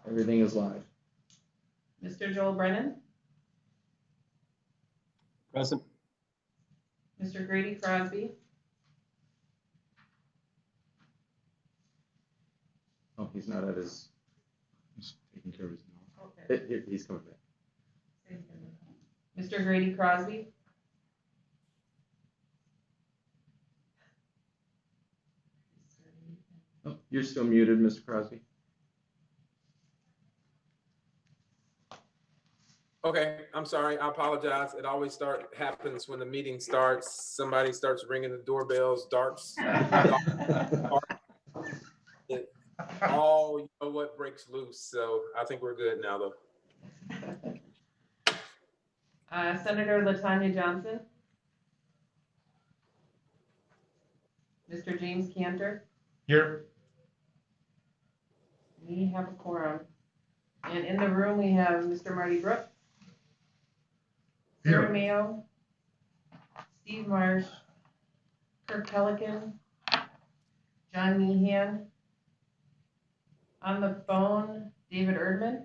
Everything is live. Mr. Joel Brennan, Present. Mr. Grady Crosby, Oh, he's not at his. He's taking care of his mouth. okay. He's coming back. Mr. Grady Crosby, Oh, you're still muted, Mr. Crosby. Okay, I'm sorry. I apologize. It always happens when the meeting starts. Somebody starts ringing the doorbells, all you know what breaks loose. So I think we're good now, though. Senator LaTanya Johnson, Mr. James Cantor. Here. We have a quorum. And in the room, we have Mr. Marty Brooks, Sarah Mayo, Steve Marsh, Kirk Pelican, John Meehan. On the phone, David Erdman,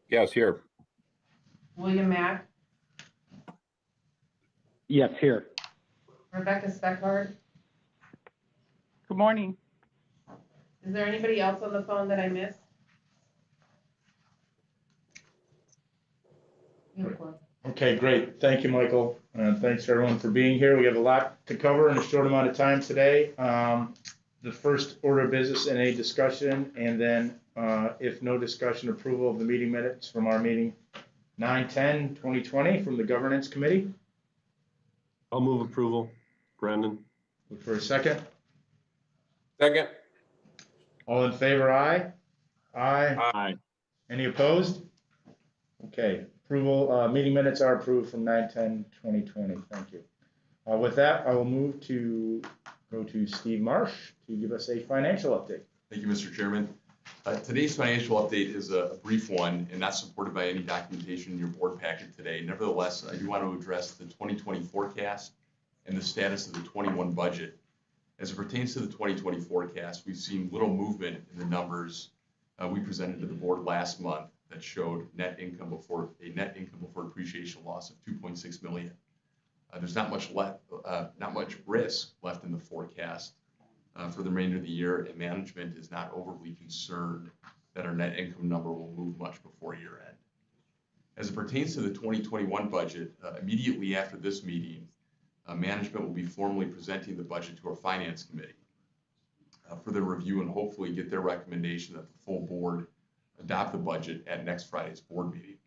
Yes, here. William Mack, Yes, here. Rebecca Speckhard. Good morning. Is there anybody else on the phone that I missed? You have a quorum. Okay, great. Thank you, Michael. And thanks everyone for being here. We have a lot to cover in a short amount of time today. The first order of business and a discussion, and then if no discussion, approval of the meeting minutes from our meeting 9/10/2020 from the Governance Committee. I'll move approval. Brendan. Look for a second. Second. All in favor, aye? Aye. Aye. Any opposed? Okay, approval, meeting minutes are approved from 9/10/2020. Thank you. With that, I will move to go to Steve Marsh to give us a financial update. Thank you, Mr. Chairman. Today's financial update is a brief one and not supported by any documentation in your board packet today. Nevertheless, I do want to address the 2020 forecast and the status of the 21 budget. As it pertains to the 2020 forecast, we've seen little movement in the numbers we presented to the board last month that showed net income before depreciation loss of 2.6 million. There's not much risk left in the forecast for the remainder of the year, and management is not overly concerned that our net income number will move much before year end. As it pertains to the 2021 budget, immediately after this meeting, management will be formally presenting the budget to our finance committee for their review and hopefully get their recommendation that the full board adopt the budget at next Friday's board meeting.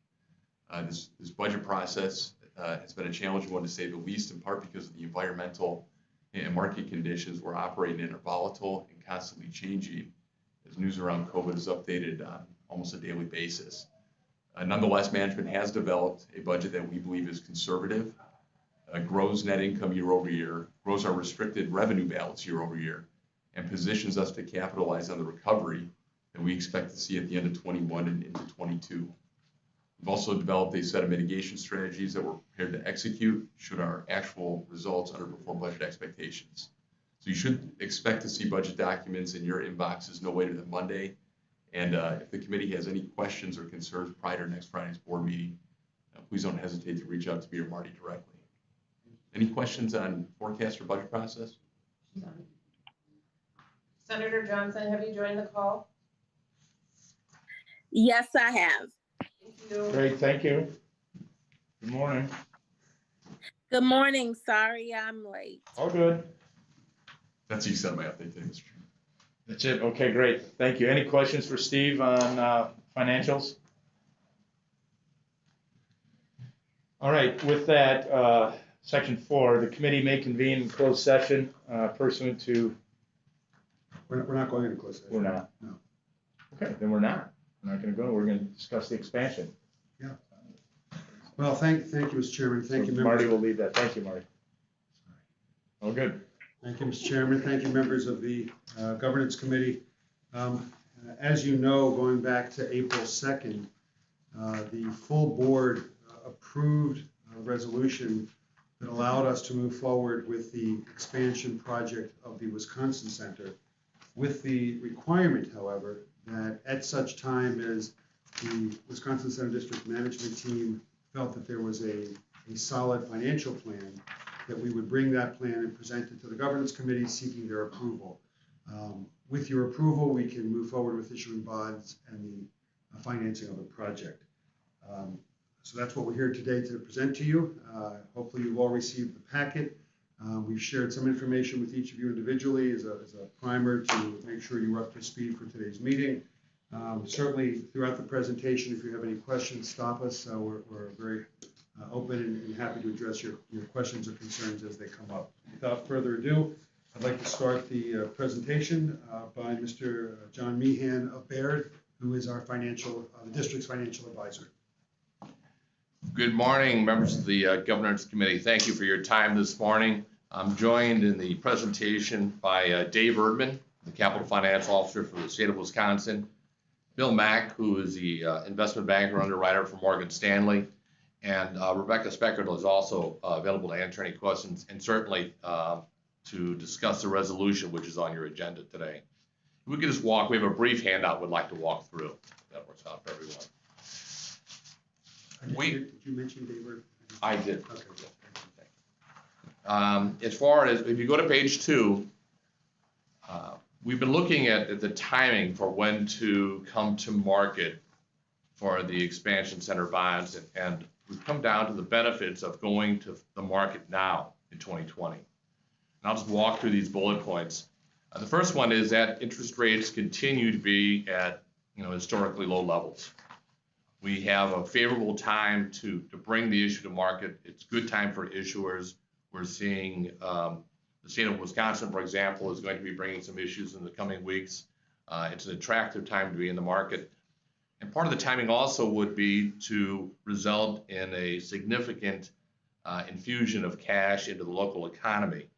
This budget process has been a challenging one to say the least, in part because of the environmental and market conditions we're operating in are volatile and constantly changing as news around COVID is updated on almost a daily basis. Nonetheless, management has developed a budget that we believe is conservative, grows net income year over year, grows our restricted revenue balance year over year, and positions us to capitalize on the recovery that we expect to see at the end of 21 and into 22. We've also developed a set of mitigation strategies that we're prepared to execute should our actual results underperform budget expectations. So you should expect to see budget documents in your inboxes no later than Monday. And if the committee has any questions or concerns prior to next Friday's board meeting, please don't hesitate to reach out to me or Marty directly. Any questions on forecast or budget process? Senator Johnson, have you joined the call? Yes, I have. Thank you. Great, thank you. Good morning. Good morning. Sorry I'm late. All good. That's the extent of my update today, Mr. Chairman. That's it. Okay, great. Thank you. Any questions for Steve on financials? All right, with that, section 4, the committee may convene in closed session pursuant to. We're not going into closed session. We're not. No. Okay, then we're not. We're not going to go. We're going to discuss the expansion. Yeah. Well, thank you, Mr. Chairman. Thank you, members. Marty will lead that. Thank you, Marty. All good. Thank you, Mr. Chairman. Thank you, members of the Governance Committee. As you know, going back to April 2nd, the full board approved a resolution that allowed us to move forward with the expansion project of the Wisconsin Center. with the requirement, however, that at such time as the Wisconsin Center District Management Team felt that there was a solid financial plan, that we would bring that plan and present it to the governance committee seeking their approval. With your approval, we can move forward with issuing bonds and the financing of the project. So that's what we're here today to present to you. Hopefully you've all received the packet. We've shared some information with each of you individually as a primer to make sure you're up to speed for today's meeting. Certainly throughout the presentation, if you have any questions, stop us. We're very open and happy to address your questions or concerns as they come up. Without further ado, I'd like to start the presentation by Mr. John Meehan of Baird, who is our the district's financial advisor. Good morning, members of the Governance Committee. Thank you for your time this morning. I'm joined in the presentation by Dave Erdman, the Capital Finance Officer for the state of Wisconsin, Bill Mack, who is the investment banker underwriter for Morgan Stanley, and Rebecca Speckert is also available to answer any questions, and certainly to discuss the resolution which is on your agenda today. If we could just we have a brief handout we'd like to walk through. That works out for everyone. Did you mention Dave Erdman? I did. Okay. As far as, if you go to page 2, we've been looking at the timing for when to come to market for the expansion center bonds, and we've come down to the benefits of going to the market now in 2020. And I'll just walk through these bullet points. The first one is that interest rates continue to be at historically low levels. We have a favorable time to bring the issue to market. It's a good time for issuers. We're seeing the state of Wisconsin, for example, is going to be bringing some issues in the coming weeks. It's an attractive time to be in the market. And part of the timing also would be to result in a significant infusion of cash into the local economy.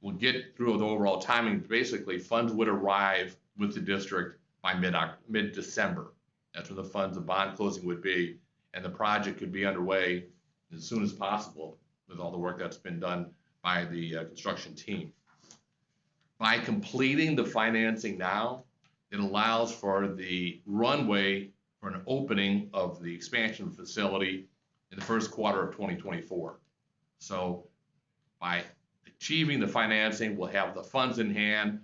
We'll get through the overall timing. Basically, funds would arrive with the district by mid-December. That's when the funds of bond closing would be, and the project could be underway as soon as possible with all the work that's been done by the construction team. By completing the financing now, it allows for the runway for an opening of the expansion facility in the first quarter of 2024. So by achieving the financing, we'll have the funds in hand.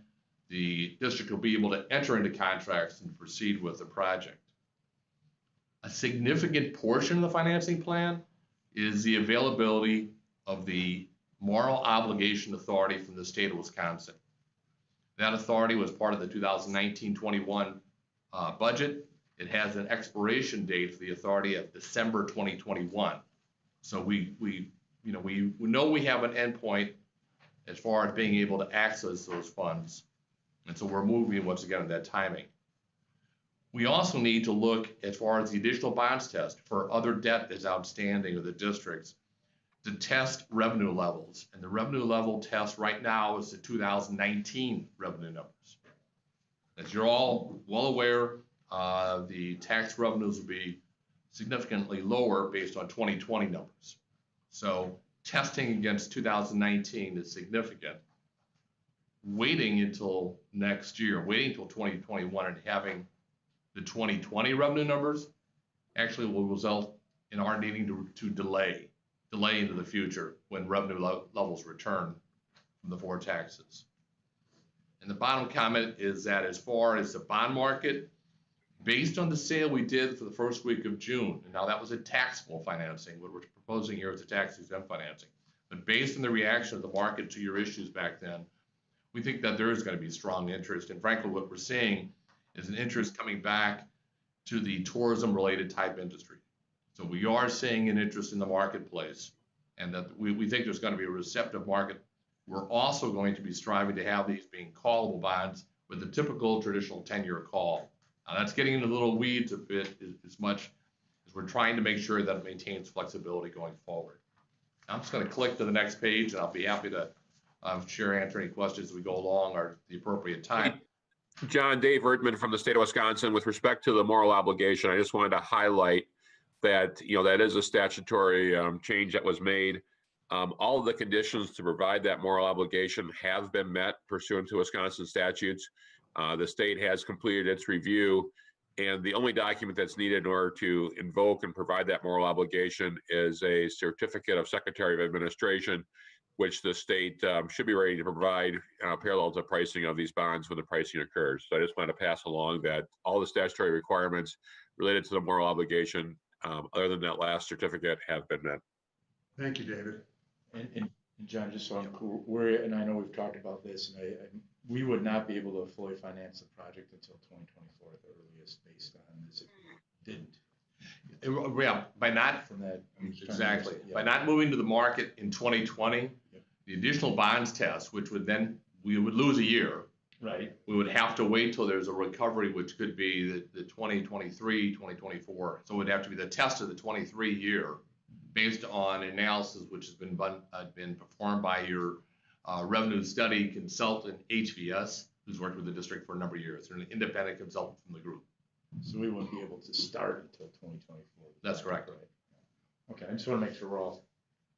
The district will be able to enter into contracts and proceed with the project. A significant portion of the financing plan is the availability of the moral obligation authority from the state of Wisconsin. That authority was part of the 2019-21 budget. It has an expiration date for the authority of December 2021. So we know we have an endpoint as far as being able to access those funds. And so we're moving once again at that timing. We also need to look as far as the additional bonds test for other debt that's outstanding of the districts to test revenue levels. And the revenue level test right now is the 2019 revenue numbers. As you're all well aware, the tax revenues will be significantly lower based on 2020 numbers. So testing against 2019 is significant. Waiting until next year, waiting until 2021 and having the 2020 revenue numbers actually will result in our needing to delay into the future when revenue levels return from the 4 taxes. And the bottom comment is that as far as the bond market, based on the sale we did for the first week of June, and now that was a taxable financing, what we're proposing here is a tax exempt financing. But based on the reaction of the market to your issues back then, we think that there is going to be strong interest. And frankly, what we're seeing is an interest coming back to the tourism-related type industry. So we are seeing an interest in the marketplace, and that we think there's going to be a receptive market. We're also going to be striving to have these being callable bonds with the typical traditional 10-year call. Now that's getting into the little weeds a bit as much as we're trying to make sure that it maintains flexibility going forward. I'm just going to click to the next page, and I'll be happy to answer any questions as we go along or at the appropriate time. John, Dave Erdman from the state of Wisconsin. With respect to the moral obligation, I just wanted to highlight that, that is a statutory change that was made. All of the conditions to provide that moral obligation have been met pursuant to Wisconsin statutes. The state has completed its review, and the only document that's needed in order to invoke and provide that moral obligation is a certificate of Secretary of Administration, which the state should be ready to provide parallel to pricing of these bonds when the pricing occurs. So I just want to pass along that all the statutory requirements related to the moral obligation, other than that last certificate, have been met. Thank you, David. And John, just so I'm cool, and I know we've talked about this, and we would not be able to fully finance the project until 2024 at the earliest, based on this. If we didn't. Yeah, by not, From that. I'm just trying to exactly, understand, by yeah. not moving to the market in 2020, Yep. the additional bonds test, which would then, we would lose a year. Right. We would have to wait till there's a recovery, which could be the 2023, 2024. So it would have to be the test of the 23 year based on analysis which has been performed by your revenue study consultant, HVS, who's worked with the district for a number of years. They're an independent consultant from the group. So we wouldn't be able to start until 2024. That's correct. Right. Okay, I just want to make sure we're all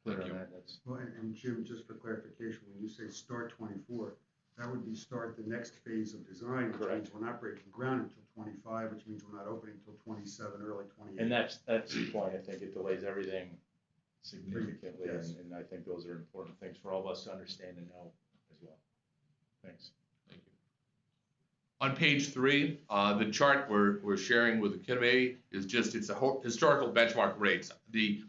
clear Thank on you. that. That's, Well, and Jim, just for clarification, when you say start 24, that would be start the next phase of design, which Correct. means we're not breaking ground until 25, which means we're not opening until 27, early 28. and that's the point. I think it delays everything significantly, Yes. and I think those are important things for all of us to understand and know as well. Thanks. Thank you. On page 3, the chart we're sharing with the committee is just, it's a historical benchmark rates. The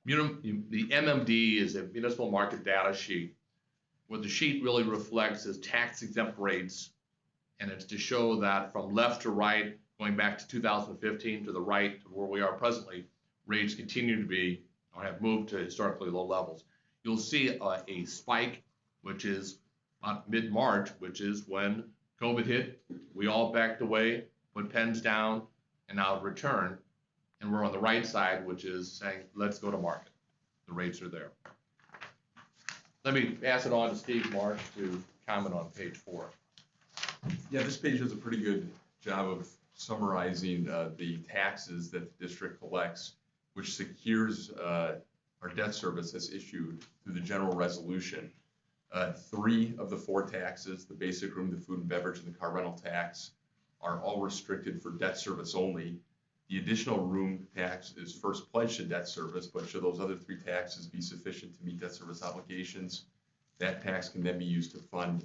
MMD is a municipal market data sheet. What the sheet really reflects is tax exempt rates, and it's to show that from left to right, going back to 2015 to the right to where we are presently, rates continue to be or have moved to historically low levels. You'll see a spike, which is about mid-March, which is when COVID hit. We all backed away, put pens down, and now return. And we're on the right side, which is saying, let's go to market. The rates are there. Let me pass it on to Steve Marsh to comment on page 4. Yeah, this page does a pretty good job of summarizing the taxes that the district collects, which secures our debt service that's issued through the general resolution. 3 of the 4 taxes, the basic room, the food and beverage, and the car rental tax, are all restricted for debt service only. The additional room tax is first pledged to debt service, but should those other 3 taxes be sufficient to meet debt service obligations, that tax can then be used to fund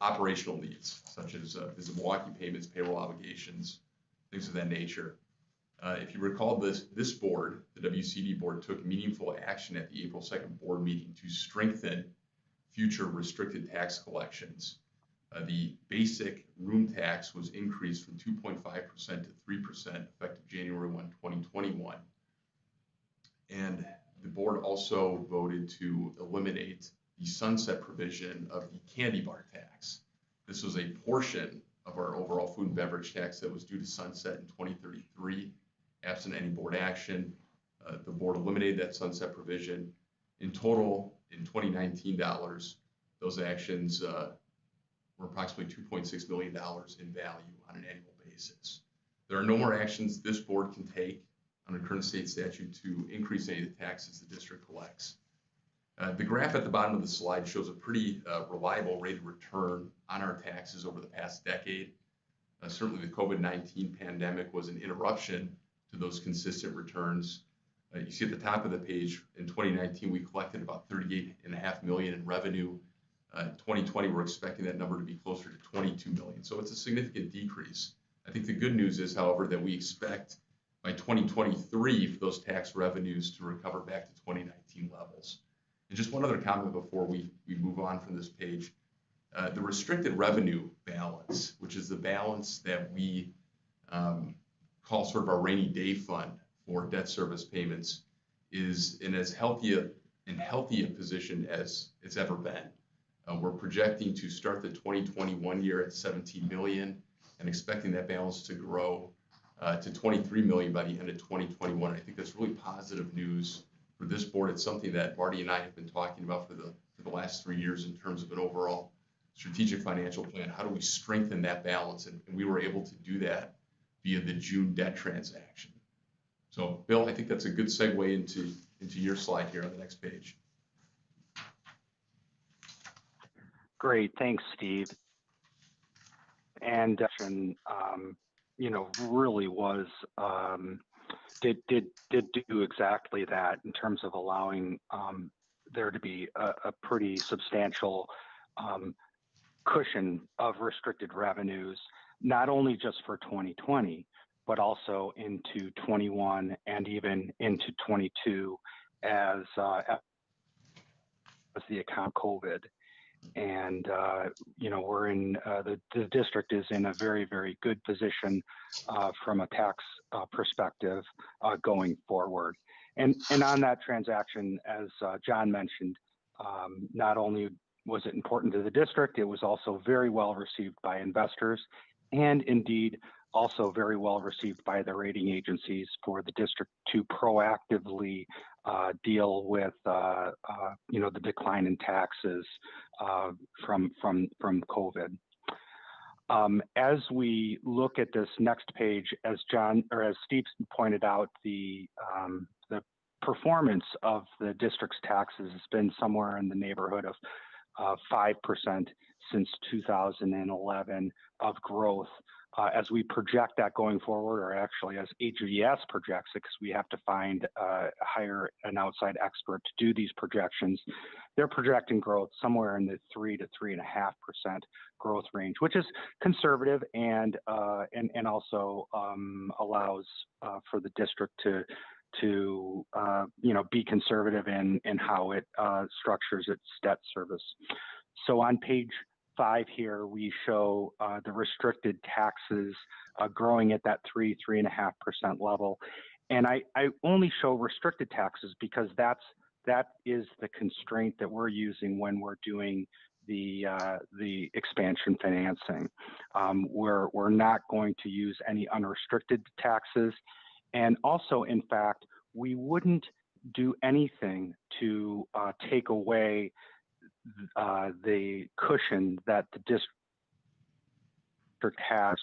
operational needs, such as visit Milwaukee payments, payroll obligations, things of that nature. If you recall, this board, the WCD board, took meaningful action at the April 2nd board meeting to strengthen future restricted tax collections. The basic room tax was increased from 2.5% to 3% effective January 1, 2021. And the board also voted to eliminate the sunset provision of the candy bar tax. This was a portion of our overall food and beverage tax that was due to sunset in 2033. Absent any board action, the board eliminated that sunset provision. In total, in 2019 dollars, those actions were approximately $2.6 million in value on an annual basis. There are no more actions this board can take under current state statute to increase any of the taxes the district collects. The graph at the bottom of the slide shows a pretty reliable rate of return on our taxes over the past decade. Certainly the COVID-19 pandemic was an interruption to those consistent returns. You see at the top of the page, in 2019, we collected about $38.5 million in revenue. In 2020, we're expecting that number to be closer to $22 million. So it's a significant decrease. I think the good news is, however, that we expect by 2023 for those tax revenues to recover back to 2019 levels. And just one other comment before we move on from this page. The restricted revenue balance, which is the balance that we call sort of our rainy day fund for debt service payments, is in as healthy a position as it's ever been. We're projecting to start the 2021 year at 17 million and expecting that balance to grow to 23 million by the end of 2021. I think that's really positive news for this board. It's something that Marty and I have been talking about for the last 3 years in terms of an overall strategic financial plan. How do we strengthen that balance? And we were able to do that via the June debt transaction. So, Bill, I think that's a good segue into your slide here on the next page. Great, thanks, Steve. you know, really was did do exactly that in terms of allowing there to be a pretty substantial cushion of restricted revenues, not only just for 2020, but also into 21 and even into 22 as the account COVID. And, you know, we're in, the district is in a very, very good position from a tax perspective going forward. And on that transaction, as John mentioned, not only was it important to the district, it was also very well received by investors, and indeed also very well received by the rating agencies for the district to proactively deal with you know, the decline in taxes from COVID. As we look at this next page, as Steve pointed out, the performance of the district's taxes has been somewhere in the neighborhood of 5% since 2011 of growth. As we project that going forward, or actually as HVS projects it, because we have to hire an outside expert to do these projections, they're projecting growth somewhere in the 3 to 3.5% growth range, which is conservative and also allows for the district to you know, be conservative in how it structures its debt service. So on page 5 here, we show the restricted taxes growing at that 3.5% level. And I only show restricted taxes because that is the constraint that we're using when we're doing the expansion financing. We're not going to use any unrestricted taxes. And also, in fact, we wouldn't do anything to take away the cushion that the district has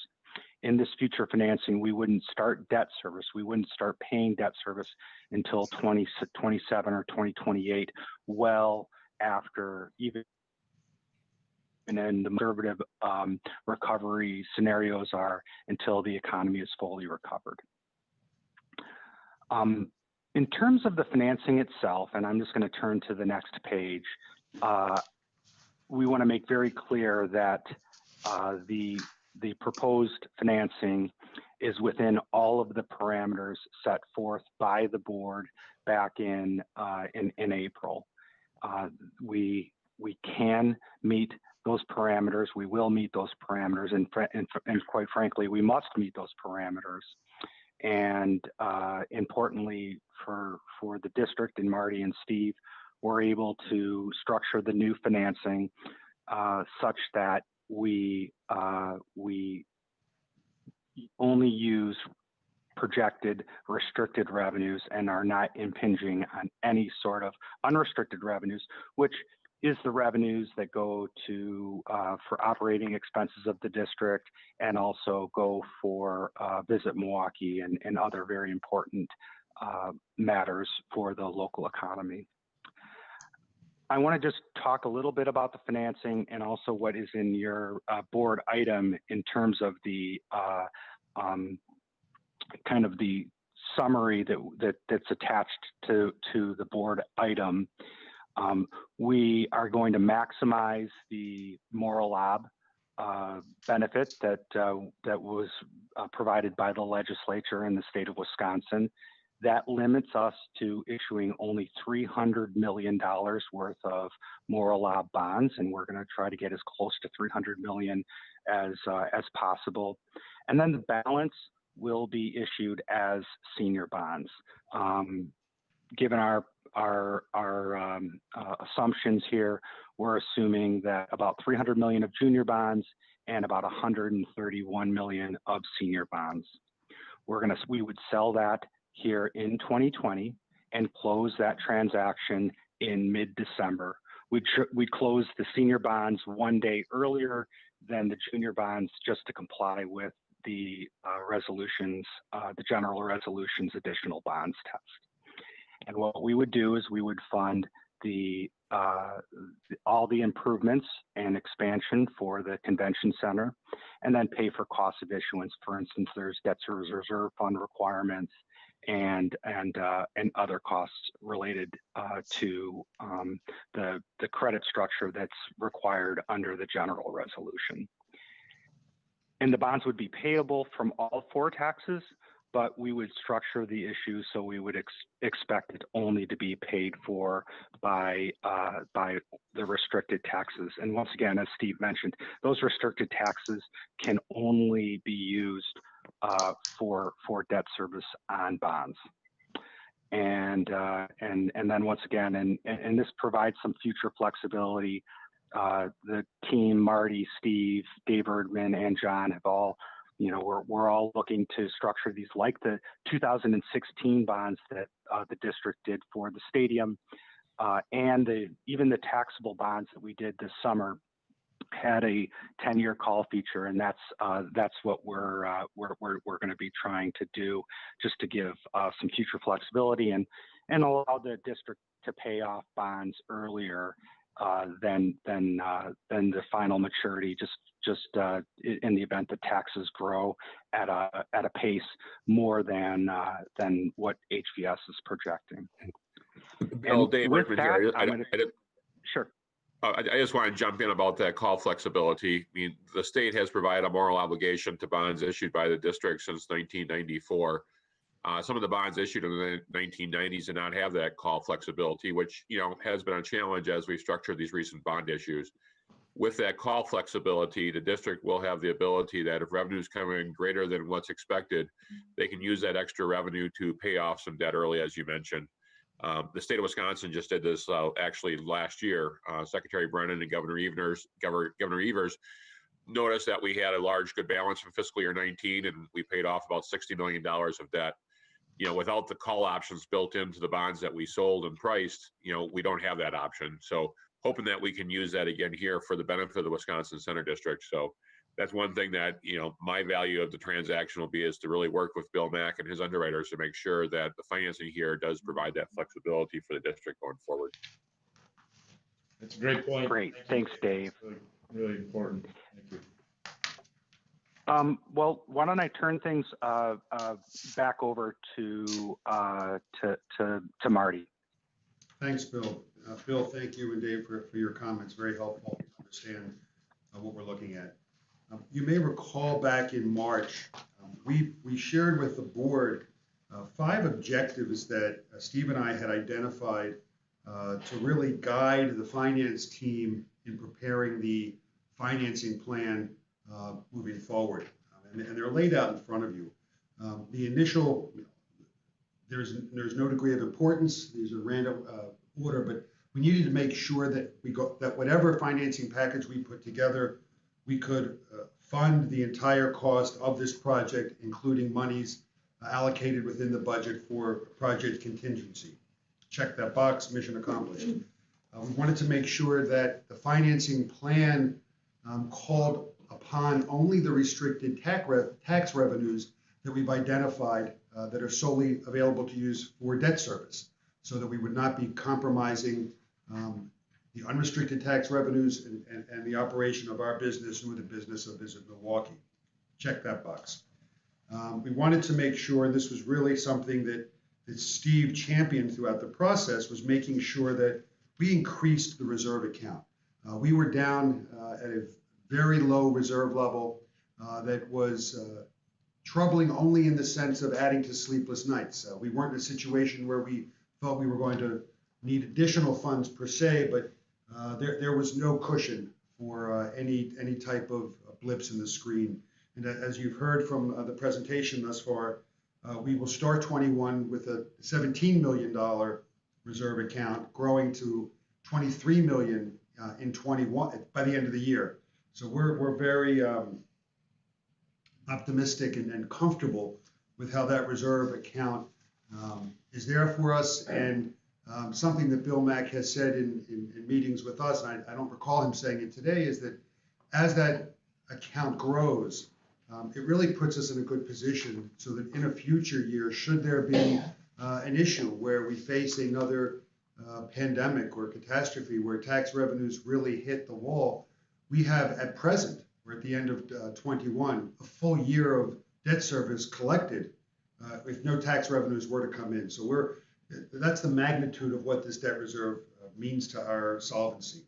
in this future financing. We wouldn't start debt service. We wouldn't start paying debt service until 2027 or 2028, well after even in the conservative recovery scenarios are until the economy is fully recovered. In terms of the financing itself, and I'm just going to turn to the next page, we want to make very clear that the proposed financing is within all of the parameters set forth by the board back in April. We can meet those parameters. We will meet those parameters, and quite frankly, we must meet those parameters. And importantly for the district and Marty and Steve, we're able to structure the new financing such that we only use projected restricted revenues and are not impinging on any sort of unrestricted revenues, which is the revenues that go to for operating expenses of the district, and also go for Visit Milwaukee and other very important matters for the local economy. I want to just talk a little bit about the financing and also what is in your board item in terms of the kind of the summary that's attached to the board item. We are going to maximize the moral ob benefit that was provided by the legislature in the state of Wisconsin. That limits us to issuing only $300 million worth of moral ob bonds, and we're going to try to get as close to $300 million as possible. And then the balance will be issued as senior bonds. Given our assumptions here, we're assuming that about $300 million of junior bonds and about $131 million of senior bonds. We would sell that here in 2020 and close that transaction in mid-December. We'd close the senior bonds one day earlier than the junior bonds, just to comply with the resolutions, the general resolutions additional bonds test. And what we would do is we would fund the all the improvements and expansion for the convention center, and then pay for costs of issuance. For instance, there's debt service reserve fund requirements and other costs related to the credit structure that's required under the general resolution. And the bonds would be payable from all 4 taxes, but we would structure the issue so we would expect it only to be paid for by the restricted taxes. And once again, as Steve mentioned, those restricted taxes can only be used for debt service on bonds. And then once again, and this provides some future flexibility. The team, Marty, Steve, Dave Erdman, and John have all, we're all looking to structure these like the 2016 bonds that the district did for the stadium, and even the taxable bonds that we did this summer had a 10-year call feature, and that's what we're going to be trying to do, just to give some future flexibility and allow the district to pay off bonds earlier than the final maturity, just in the event the taxes grow at a pace more than what HVS is projecting. Bill, Dave Rickman here. Sure. I just want to jump in about that call flexibility. I mean, the state has provided a moral obligation to bonds issued by the district since 1994. Some of the bonds issued in the 1990s did not have that call flexibility, which has been a challenge as we structured these recent bond issues. With that call flexibility, the district will have the ability that if revenues come in greater than what's expected, they can use that extra revenue to pay off some debt early, as you mentioned. The state of Wisconsin just did this actually last year. Secretary Brennan and Governor Evers noticed that we had a large good balance from fiscal year 19, and we paid off about $60 million of debt. Without the call options built into the bonds that we sold and priced, we don't have that option. So hoping that we can use that again here for the benefit of the Wisconsin Center District. So that's one thing that, my value of the transaction will be, is to really work with Bill Mack and his underwriters to make sure that the financing here does provide that flexibility for the district going forward. That's a great point. Great. Thanks, Dave. Really important. Thank you. Well, why don't I turn things back over to Marty. Thanks, Bill. Bill, thank you, and Dave for your comments. Very helpful to understand what we're looking at. You may recall back in March, we shared with the board 5 objectives that Steve and I had identified to really guide the finance team in preparing the financing plan moving forward. And they're laid out in front of you. The initial, there's no degree of importance. These are random order, but we needed to make sure that that whatever financing package we put together, we could fund the entire cost of this project, including monies allocated within the budget for project contingency. Check that box, mission accomplished. We wanted to make sure that the financing plan called upon only the restricted tax revenues that we've identified that are solely available to use for debt service, so that we would not be compromising the unrestricted tax revenues and the operation of our business nor the business of Visit Milwaukee. Check that box. We wanted to make sure, this was really something that Steve championed throughout the process, was making sure that we increased the reserve account. We were down at a very low reserve level that was troubling only in the sense of adding to sleepless nights. We weren't in a situation where we felt we were going to need additional funds per se, but there was no cushion for any type of blips in the screen. And as you've heard from the presentation thus far, we will start 21 with a $17 million reserve account, growing to $23 million in 21 by the end of the year. So we're very optimistic and comfortable with how that reserve account is there for us. And something that Bill Mack has said in meetings with us, and I don't recall him saying it today, is that as that account grows, it really puts us in a good position so that in a future year, should there be an issue where we face another pandemic or catastrophe where tax revenues really hit the wall, we have at present, we're at the end of 21, a full year of debt service collected if no tax revenues were to come in. So that's the magnitude of what this debt reserve means to our solvency.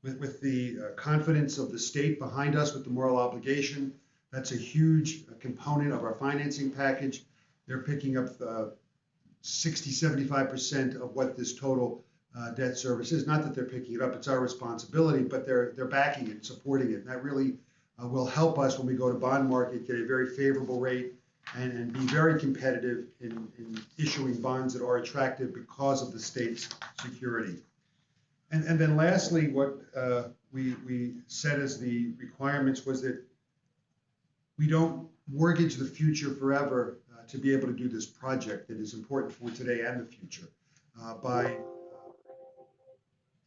With the confidence of the state behind us with the moral obligation, that's a huge component of our financing package. They're picking up 60-75% of what this total debt service is. Not that they're picking it up, it's our responsibility, but they're backing it, supporting it. And that really will help us when we go to bond market, get a very favorable rate and be very competitive in issuing bonds that are attractive because of the state's security. And then lastly, what we set as the requirements was that we don't mortgage the future forever to be able to do this project that is important for today and the future. By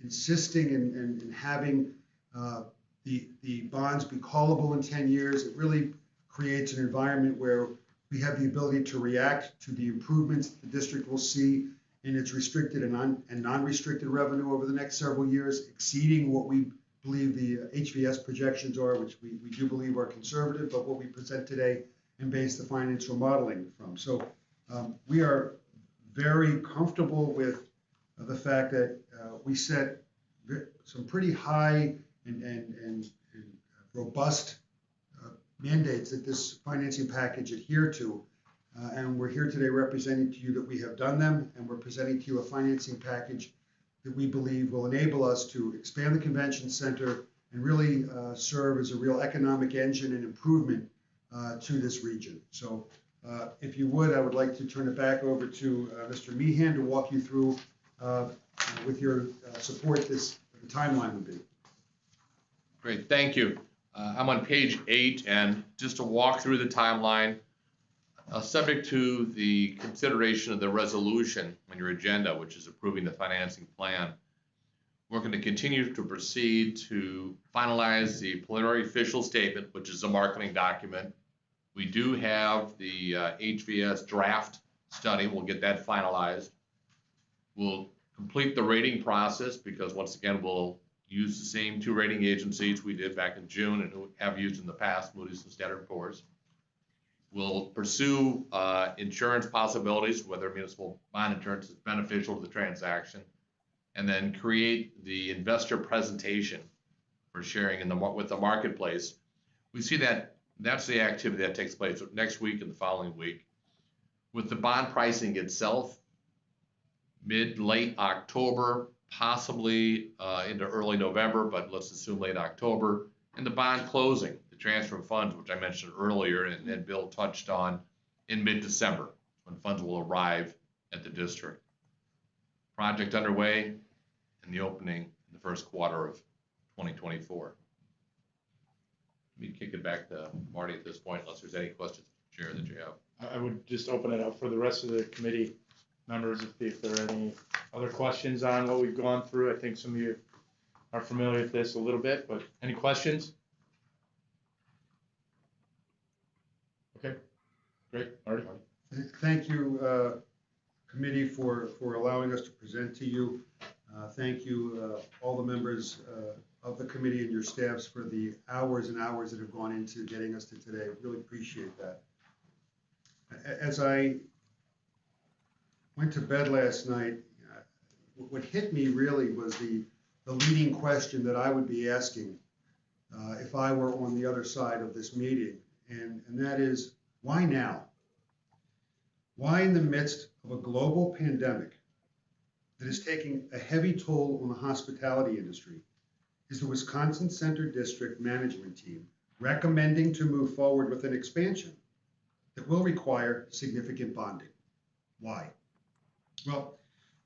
insisting and having the bonds be callable in 10 years, it really creates an environment where we have the ability to react to the improvements the district will see in its restricted and non-restricted revenue over the next several years, exceeding what we believe the HVS projections are, which we do believe are conservative, but what we present today and base the financial modeling from. So we are very comfortable with the fact that we set some pretty high and robust mandates that this financing package adhere to. And we're here today representing to you that we have done them, and we're presenting to you a financing package that we believe will enable us to expand the convention center and really serve as a real economic engine and improvement to this region. So if you would, I would like to turn it back over to Mr. Meehan to walk you through with your support the timeline would be. Great, thank you. I'm on page 8, and just to walk through the timeline, subject to the consideration of the resolution on your agenda, which is approving the financing plan, we're going to continue to proceed to finalize the preliminary official statement, which is a marketing document. We do have the HVS draft study. We'll get that finalized. We'll complete the rating process because, once again, we'll use the same 2 rating agencies we did back in June and who have used in the past, Moody's and Standard & Poor's. We'll pursue insurance possibilities, whether municipal bond insurance is beneficial to the transaction, and then create the investor presentation for sharing with the marketplace. We see that that's the activity that takes place next week and the following week. With the bond pricing itself, late October, possibly into early November, but let's assume late October, and the bond closing, the transfer of funds, which I mentioned earlier and Bill touched on, in mid-December, when funds will arrive at the district. Project underway and the opening in the first quarter of 2024. Let me kick it back to Marty at this point, unless there's any questions, Chair, that you have. I would just open it up for the rest of the committee members if there are any other questions on what we've gone through. I think some of you are familiar with this a little bit, but any questions? Okay, great. Marty? Thank you, committee, for allowing us to present to you. Thank you, all the members of the committee and your staffs for the hours and hours that have gone into getting us to today. Really appreciate that. As I went to bed last night, what hit me really was the leading question that I would be asking if I were on the other side of this meeting, and that is, why now? Why, in the midst of a global pandemic that is taking a heavy toll on the hospitality industry, is the Wisconsin Center District Management Team recommending to move forward with an expansion that will require significant bonding? Why? Well,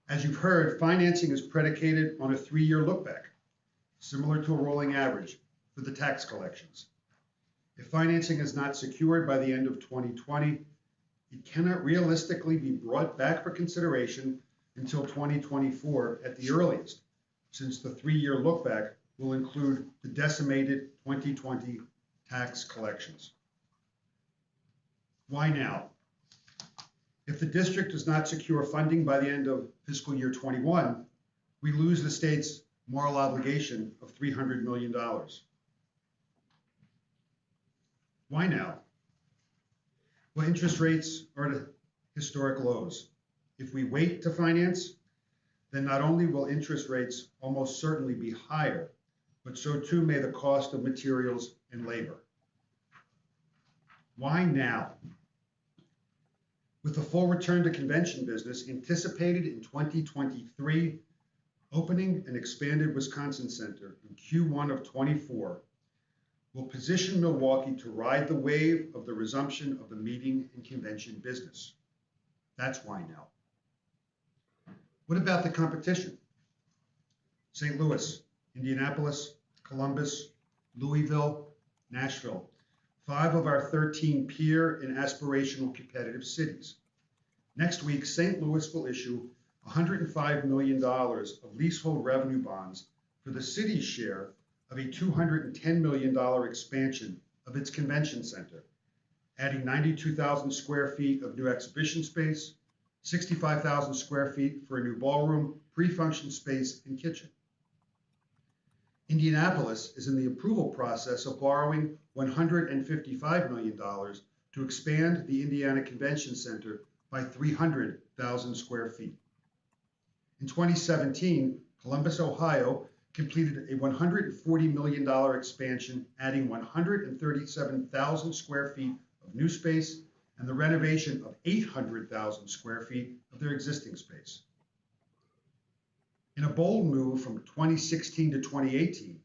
as you've heard, financing is predicated on a 3-year look back, similar to a rolling average for the tax collections. If financing is not secured by the end of 2020, it cannot realistically be brought back for consideration until 2024 at the earliest, since the 3-year look back will include the decimated 2020 tax collections. Why now? If the district does not secure funding by the end of fiscal year 21, we lose the state's moral obligation of $300 million. Why now? Well, interest rates are at historic lows. If we wait to finance, then not only will interest rates almost certainly be higher, but so too may the cost of materials and labor. Why now? With the full return to convention business anticipated in 2023, opening an expanded Wisconsin Center in Q1 of 24 will position Milwaukee to ride the wave of the resumption of the meeting and convention business. That's why now. What about the competition? St. Louis, Indianapolis, Columbus, Louisville, Nashville, 5 of our 13 peer and aspirational competitive cities. Next week, St. Louis will issue $105 million of leasehold revenue bonds for the city's share of a $210 million expansion of its convention center, adding 92,000 square feet of new exhibition space, 65,000 square feet for a new ballroom, pre-function space, and kitchen. Indianapolis is in the approval process of borrowing $155 million to expand the Indiana Convention Center by 300,000 square feet. In 2017, Columbus, Ohio, completed a $140 million expansion, adding 137,000 square feet of new space and the renovation of 800,000 square feet of their existing space. In a bold move from 2016 to 2018,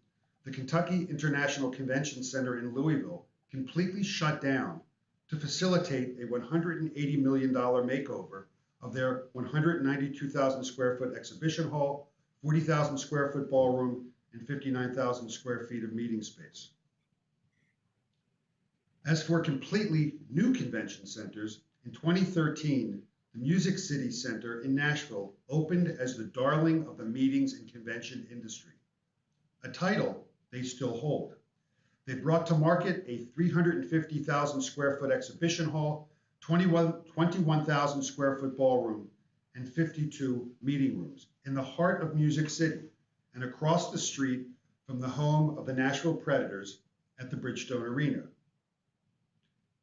the Kentucky International Convention Center in Louisville completely shut down to facilitate a $180 million makeover of their 192,000 square foot exhibition hall, 40,000 square foot ballroom, and 59,000 square feet of meeting space. As for completely new convention centers, in 2013, the Music City Center in Nashville opened as the darling of the meetings and convention industry, a title they still hold. They brought to market a 350,000 square foot exhibition hall, 21,000 square foot ballroom, and 52 meeting rooms in the heart of Music City and across the street from the home of the Nashville Predators at the Bridgestone Arena.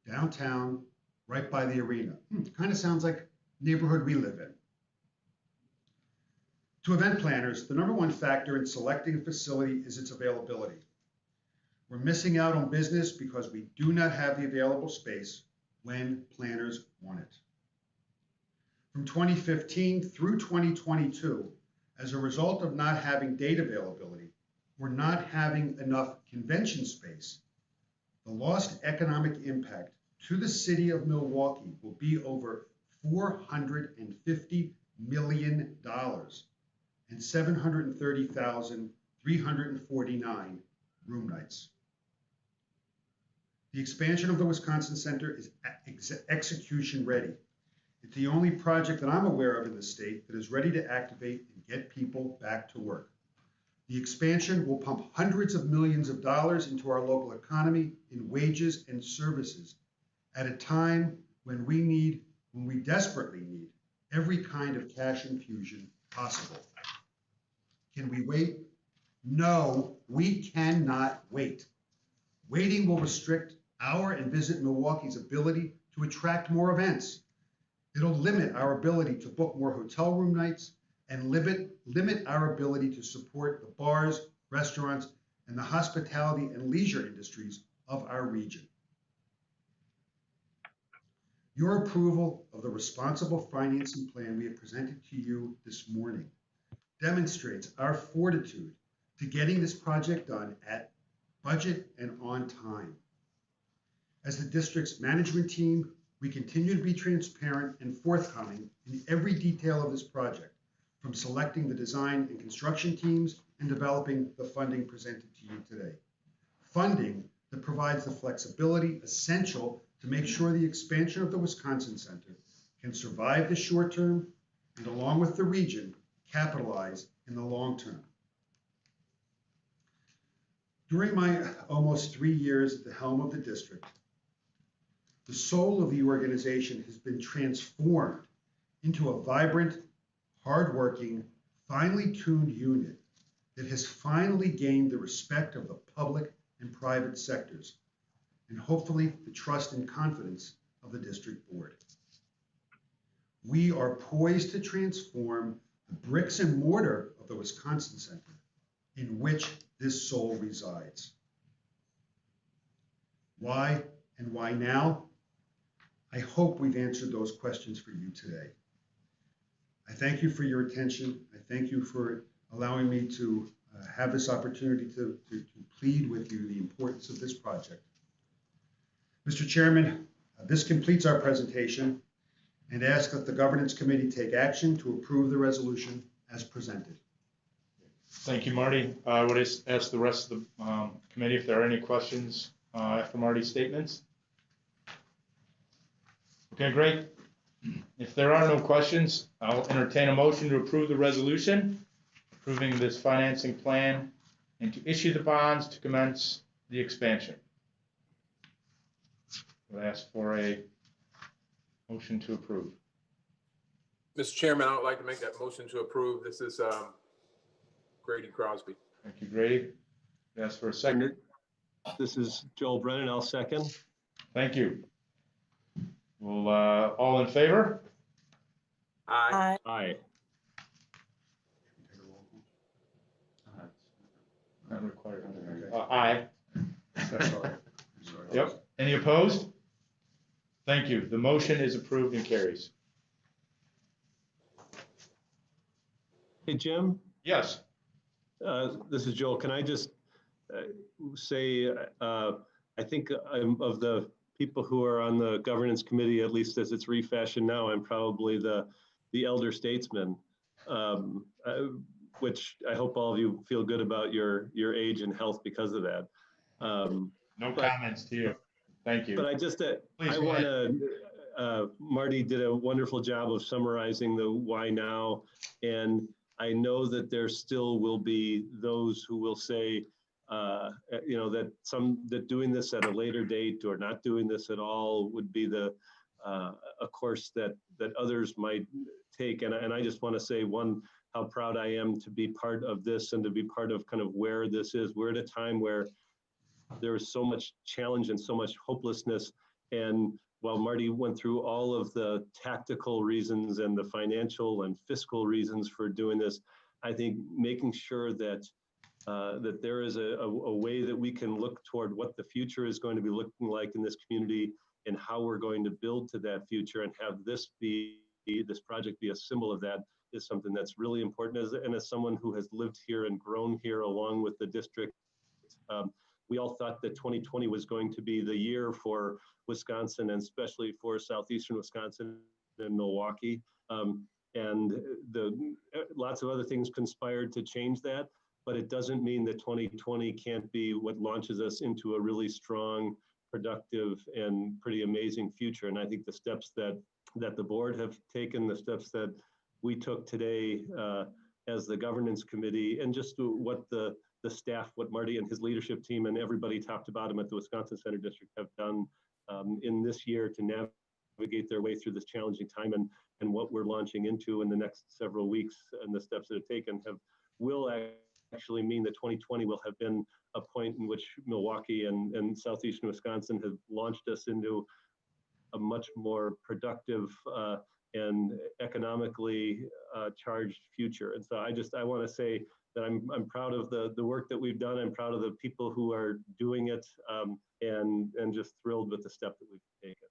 Downtown, right by the arena. Kind of sounds like neighborhood we live in. To event planners, the number one factor in selecting a facility is its availability. We're missing out on business because we do not have the available space when planners want it. From 2015 through 2022, as a result of not having date availability or not having enough convention space, the lost economic impact to the city of Milwaukee will be over $450 million and 730,349 room nights. The expansion of the Wisconsin Center is execution ready. It's the only project that I'm aware of in the state that is ready to activate and get people back to work. The expansion will pump hundreds of millions of dollars into our local economy in wages and services at a time when we desperately need every kind of cash infusion possible. Can we wait? No, we cannot wait. Waiting will restrict our and Visit Milwaukee's ability to attract more events. It'll limit our ability to book more hotel room nights and limit our ability to support the bars, restaurants, and the hospitality and leisure industries of our region. Your approval of the responsible financing plan we have presented to you this morning demonstrates our fortitude to getting this project done at budget and on time. As the district's management team, we continue to be transparent and forthcoming in every detail of this project, from selecting the design and construction teams and developing the funding presented to you today. Funding that provides the flexibility essential to make sure the expansion of the Wisconsin Center can survive the short term and, along with the region, capitalize in the long term. During my almost 3 years at the helm of the district, The soul of the organization has been transformed into a vibrant, hardworking, finely tuned unit that has finally gained the respect of the public and private sectors, and hopefully the trust and confidence of the district board. We are poised to transform the bricks and mortar of the Wisconsin Center in which this soul resides. Why and why now? I hope we've answered those questions for you today. I thank you for your attention. I thank you for allowing me to have this opportunity to plead with you the importance of this project. Mr. Chairman, this completes our presentation and ask that the Governance Committee take action to approve the resolution as presented. Thank you, Marty. I would ask the rest of the committee if there are any questions after Marty's statements. Okay, great. If there are no questions, I'll entertain a motion to approve the resolution, approving this financing plan, and to issue the bonds to commence the expansion. We'll ask for a motion to approve. Mr. Chairman, I would like to make that motion to approve. This is Grady Crosby. Thank you, Grady. We'll ask for a second. This is Joel Brennan. I'll second. Thank you. Well, all in favor? Aye. Aye. Not required. Okay. Aye. Sorry. Yep. Any opposed? Thank you. The motion is approved and carries. Hey, Jim, Yes. this is Joel. Can I just say, I think of the people who are on the governance committee, at least as it's refashioned now, I'm probably the elder statesman, which I hope all of you feel good about your age and health because of that. No comments to you. Thank you. But I just, I want to, Marty did a wonderful job of summarizing the why now. And I know that there still will be those who will say, you know, that doing this at a later date or not doing this at all would be a course that others might take. And I just want to say, one, how proud I am to be part of this and to be part of kind of where this is. We're at a time where there is so much challenge and so much hopelessness. And while Marty went through all of the tactical reasons and the financial and fiscal reasons for doing this, I think making sure that that there is a way that we can look toward what the future is going to be looking like in this community and how we're going to build to that future and have this project be a symbol of that is something that's really important. And as someone who has lived here and grown here along with the district, we all thought that 2020 was going to be the year for Wisconsin and especially for southeastern Wisconsin and Milwaukee. And lots of other things conspired to change that, but it doesn't mean that 2020 can't be what launches us into a really strong, productive, and pretty amazing future. And I think the steps that the board have taken, the steps that we took today as the governance committee, and just what the staff, what Marty and his leadership team and everybody talked about him at the Wisconsin Center District have done in this year to navigate their way through this challenging time, and what we're launching into in the next several weeks and the steps that have taken will actually mean that 2020 will have been a point in which Milwaukee and southeastern Wisconsin have launched us into a much more productive and economically charged future. And so I want to say that I'm proud of the work that we've done. I'm proud of the people who are doing it, and just thrilled with the step that we've taken.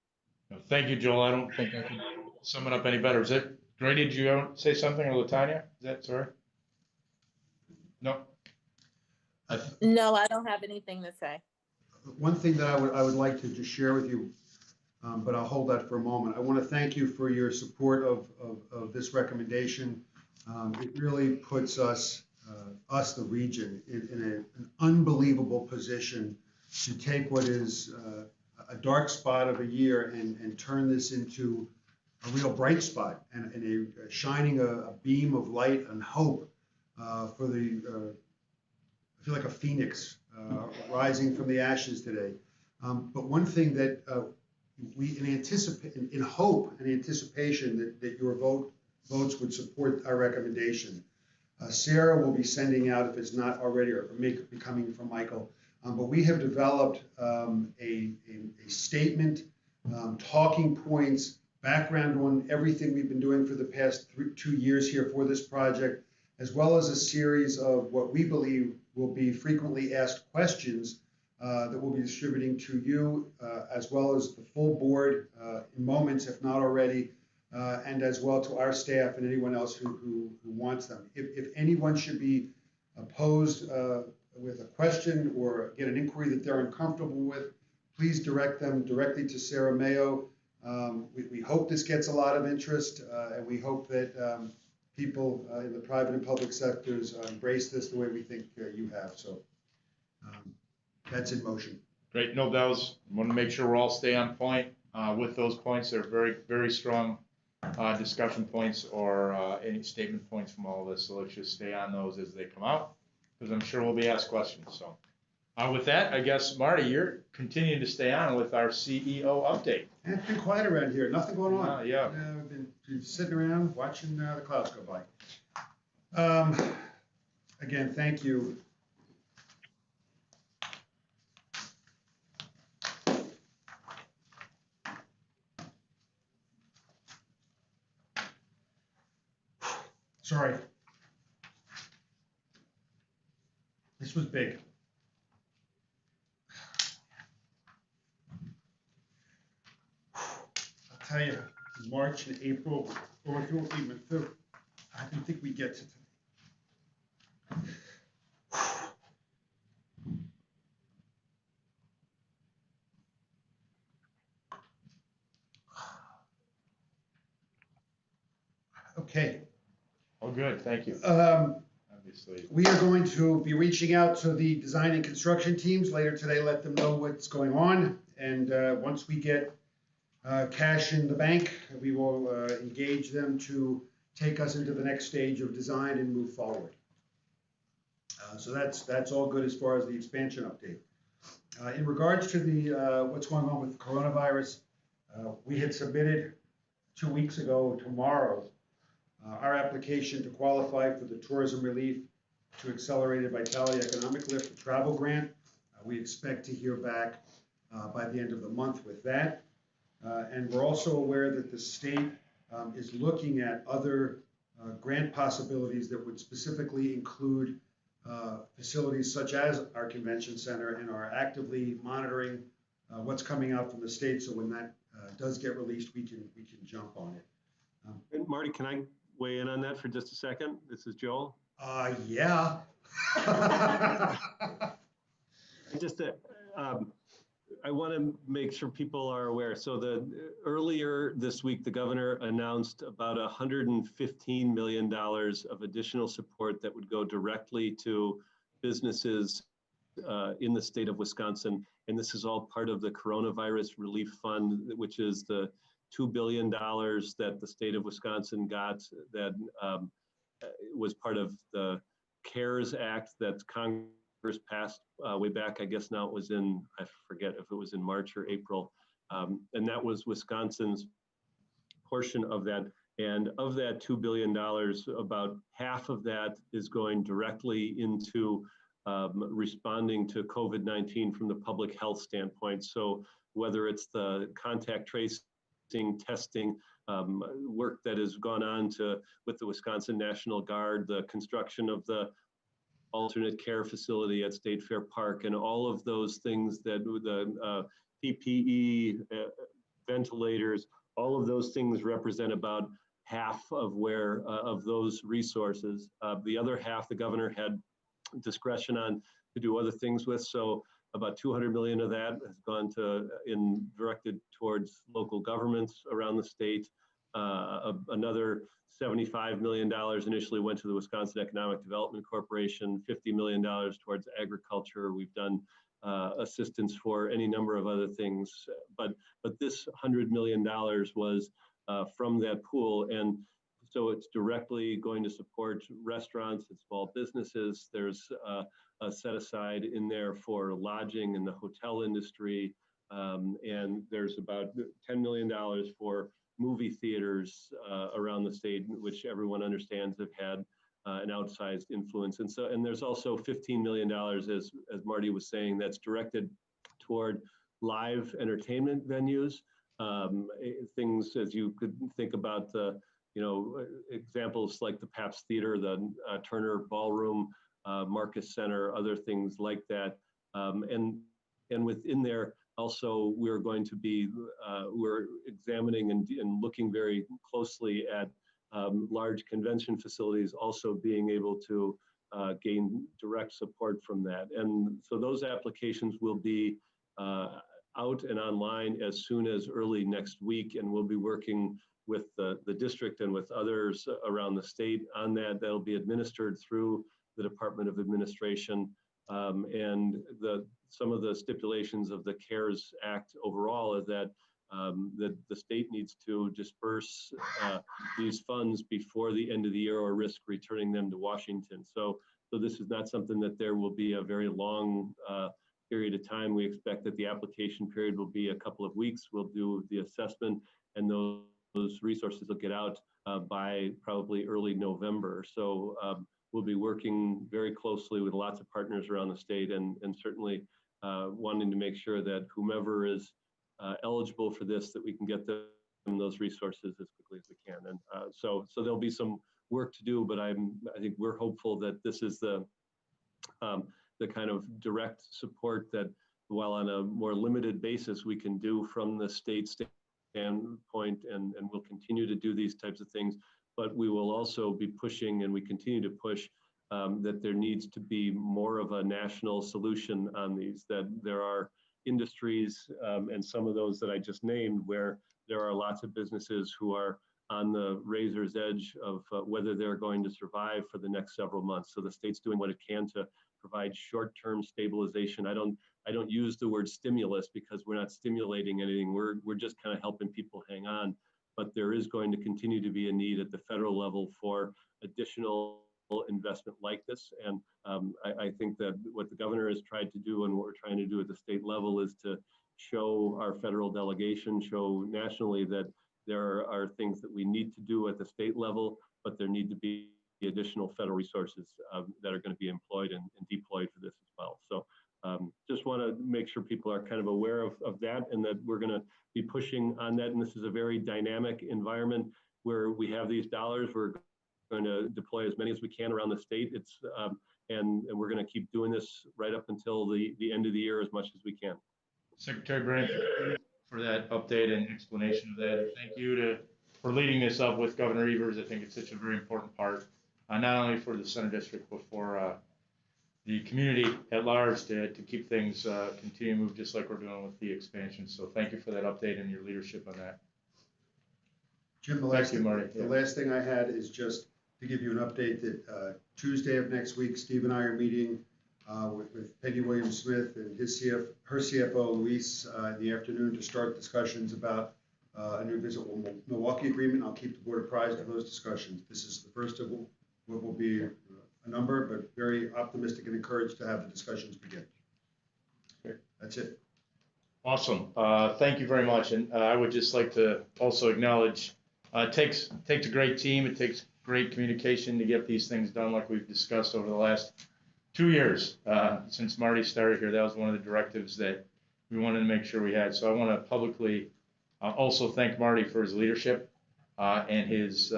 Thank you, Joel. I don't think I can sum it up any better. Is it Grady? Did you say something, or Latanya? Is that sorry? No. No, I don't have anything to say. One thing that I would like to just share with you, but I'll hold that for a moment. I want to thank you for your support of this recommendation. It really puts us, the region, in an unbelievable position to take what is a dark spot of a year and turn this into a real bright spot and a shining a beam of light and hope for the, I feel like a phoenix rising from the ashes today. But one thing that we in hope and anticipation that your votes would support our recommendation. Sarah will be sending out, if it's not already, or may be coming from Michael, but we have developed a statement, talking points, background on everything we've been doing for the past 2 years here for this project, as well as a series of what we believe will be frequently asked questions that we'll be distributing to you, as well as the full board in moments, if not already, and as well to our staff and anyone else who wants them. If anyone should be posed with a question or get an inquiry that they're uncomfortable with, please direct them directly to Sarah Mayo. We hope this gets a lot of interest, and we hope that people in the private and public sectors embrace this the way we think you have. So that's in motion. Great. No, that was, I want to make sure we're all stay on point with those points. They're very, very strong discussion points or any statement points from all of this. So let's just stay on those as they come out, because I'm sure we'll be asked questions. So with that, I guess, Marty, you're continuing to stay on with our CEO update. And it's been quiet around here. Nothing going on. Yeah. We've been sitting around watching the clouds go by. Again, thank you. Sorry. This was big. I'll tell you, March and April, or through even through, I didn't think we'd get to today. Okay. Oh, good. Thank you. Obviously. We are going to be reaching out to the design and construction teams later today, let them know what's going on. And once we get cash in the bank, we will engage them to take us into the next stage of design and move forward. So that's all good as far as the expansion update. In regards to the what's going on with coronavirus, we had submitted 2 weeks ago tomorrow our application to qualify for the tourism relief to accelerated vitality economic lift travel grant. We expect to hear back by the end of the month with that. And we're also aware that the state is looking at other grant possibilities that would specifically include facilities such as our convention center, and are actively monitoring what's coming out from the state. So when that does get released, we can jump on it. And Marty, can I weigh in on that for just a second? This is Joel. Yeah. I want to make sure people are aware. So earlier this week, the governor announced about $115 million of additional support that would go directly to businesses in the state of Wisconsin. And this is all part of the Coronavirus Relief Fund, which is the $2 billion that the state of Wisconsin got that was part of the CARES Act that Congress passed way back. I guess now it was I forget if it was in March or April. And that was Wisconsin's portion of that. And of that $2 billion, about half of that is going directly into responding to COVID-19 from the public health standpoint. So whether it's the contact tracing, testing, work that has gone on with the Wisconsin National Guard, the construction of the alternate care facility at State Fair Park, and all of those things that the PPE, ventilators, all of those things represent about half of of those resources. The other half, the governor had discretion on to do other things with. So about 200 million of that has gone directed towards local governments around the state. Another $75 million initially went to the Wisconsin Economic Development Corporation, $50 million towards agriculture. We've done assistance for any number of other things, but this $100 million was from that pool. And so it's directly going to support restaurants and small businesses. There's a set aside in there for lodging in the hotel industry, And there's about $10 million for movie theaters around the state, which everyone understands have had an outsized influence. And there's also $15 million, as Marty was saying, that's directed toward live entertainment venues. Things as you could think about the, examples like the Pabst Theater, the Turner Ballroom, Marcus Center, other things like that. And within there, also, we're going to be, we're examining and looking very closely at large convention facilities also being able to gain direct support from that. And so those applications will be out and online as soon as early next week, and we'll be working with the district and with others around the state on that. That'll be administered through the Department of Administration. And some of the stipulations of the CARES Act overall is that the state needs to disperse these funds before the end of the year or risk returning them to Washington. So this is not something that there will be a very long period of time. We expect that the application period will be a couple of weeks. We'll do the assessment, and those resources will get out by probably early November. So we'll be working very closely with lots of partners around the state, and certainly wanting to make sure that whomever is eligible for this, that we can get them those resources as quickly as we can. And so there'll be some work to do, but I think we're hopeful that this is the kind of direct support that, while on a more limited basis, we can do from the state standpoint, and we'll continue to do these types of things. But we will also be pushing, and we continue to push, that there needs to be more of a national solution on these, that there are industries, and some of those that I just named, where there are lots of businesses who are on the razor's edge of whether they're going to survive for the next several months. So the state's doing what it can to provide short-term stabilization. I don't use the word stimulus because we're not stimulating anything. We're just kind of helping people hang on. But there is going to continue to be a need at the federal level for additional investment like this. And I think that what the governor has tried to do, and what we're trying to do at the state level, is to show our federal delegation, show nationally, that there are things that we need to do at the state level, but there need to be additional federal resources that are going to be employed and deployed for this as well. So just want to make sure people are kind of aware of that, and that we're going to be pushing on that. And this is a very dynamic environment where we have these dollars. We're going to deploy as many as we can around the state. And we're going to keep doing this right up until the end of the year as much as we can. Secretary Brand, thank you for that update and explanation of that. Thank you for leading this up with Governor Evers. I think it's such a very important part, not only for the Center District, but for the community at large, to keep things continue to move just like we're doing with the expansion. So thank you for that update and your leadership on that. Jim, the last thing I had is just to give you an update that Tuesday of next week, Steve and I are meeting with Peggy Williams-Smith and her CFO, Luis, in the afternoon to start discussions about a new Visit Milwaukee agreement. I'll keep the board apprised of those discussions. This is the first of what will be a number, but very optimistic and encouraged to have the discussions begin. Okay, that's it. Awesome. Thank you very much. And I would just like to also acknowledge, it takes a great team. It takes great communication to get these things done, like we've discussed over the last 2 years since Marty started here. That was one of the directives that we wanted to make sure we had. So I want to publicly also thank Marty for his leadership and his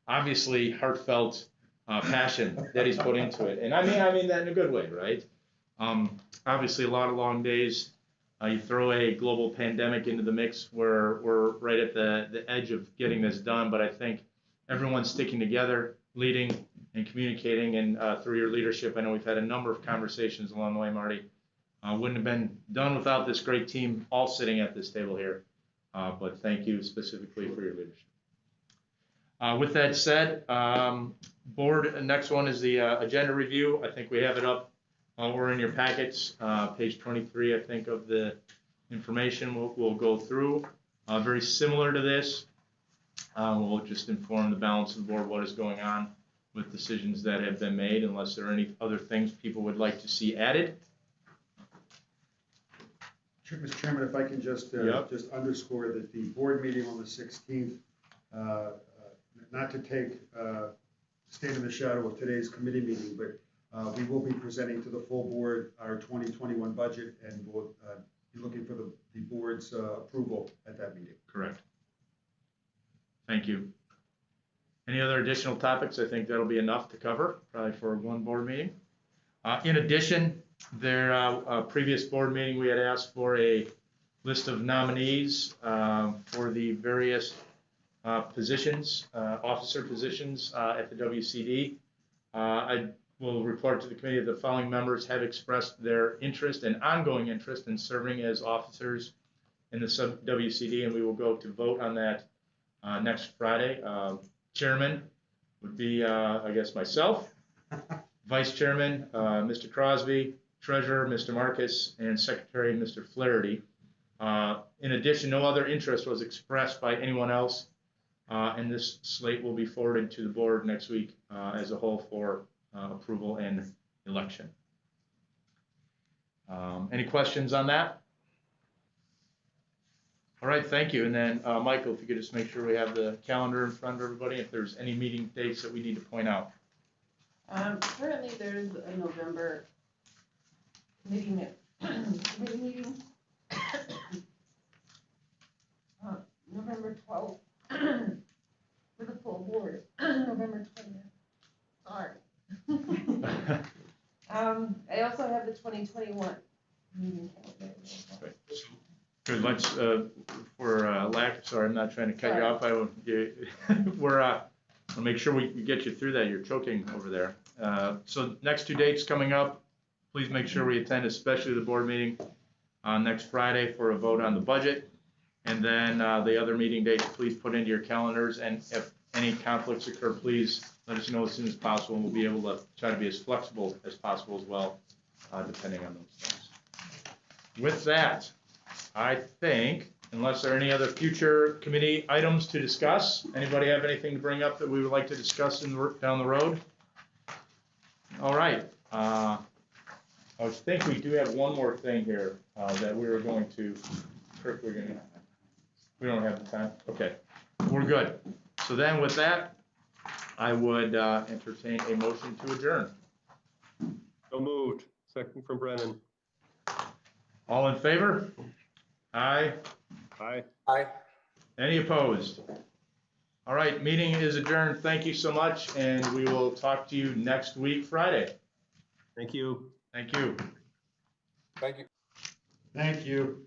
obviously heartfelt passion that he's put into it. And I mean that in a good way, right? Obviously a lot of long days. You throw a global pandemic into the mix, where we're right at the edge of getting this done. But I think everyone's sticking together, leading and communicating, and through your leadership, I know we've had a number of conversations along the way, Marty. Wouldn't have been done without this great team all sitting at this table here. But thank you specifically for your leadership. With that said, board, next one is the agenda review. I think we have it up. We're in your packets, page 23, I think, of the information we'll go through. Very similar to this. We'll just inform the balance of the board what is going on with decisions that have been made, unless there are any other things people would like to see added. Mr. Chairman, if I can just, Yep. just underscore that the board meeting on the 16th, not to take, stand in the shadow of today's committee meeting, but we will be presenting to the full board our 2021 budget, and we'll be looking for the board's approval at that meeting. Correct. Thank you. Any other additional topics? I think that'll be enough to cover, probably for one board meeting. In addition, previous board meeting, we had asked for a list of nominees for the various positions, officer positions at the WCD. I will report to the committee that the following members have expressed their interest and ongoing interest in serving as officers in the WCD, and we will go to vote on that next Friday. Chairman would be, I guess, myself. Vice Chairman, Mr. Crosby, Treasurer, Mr. Marcus, and Secretary, Mr. Flaherty. In addition, no other interest was expressed by anyone else, and this slate will be forwarded to the board next week as a whole for approval and election. Any questions on that? All right, thank you. And then, Michael, if you could just make sure we have the calendar in front of everybody, if there's any meeting dates that we need to point out. Currently, there's a November committee meeting. November 12th for the full board. November 20th. Sorry. I also have the 2021 meeting calendar. Right. Good. Let's for lack. Sorry, I'm not trying to cut you off. I'll make sure we get you through that. You're choking over there. So next 2 dates coming up. Please make sure we attend, especially the board meeting on next Friday for a vote on the budget. And then the other meeting dates, please put into your calendars. And if any conflicts occur, please let us know as soon as possible. And we'll be able to try to be as flexible as possible as well, depending on those things. With that, I think, unless there are any other future committee items to discuss, anybody have anything to bring up that we would like to discuss down the road? All right. I think we do have one more thing here that we were going to. Kirk, we don't have the time. Okay, we're good. So then, with that, I would entertain a motion to adjourn. So moved. Second from Brennan. All in favor? Aye. Aye. Aye. Any opposed? All right, meeting is adjourned. Thank you so much, and we will talk to you next week, Friday. Thank you. Thank you. Thank you. Thank you.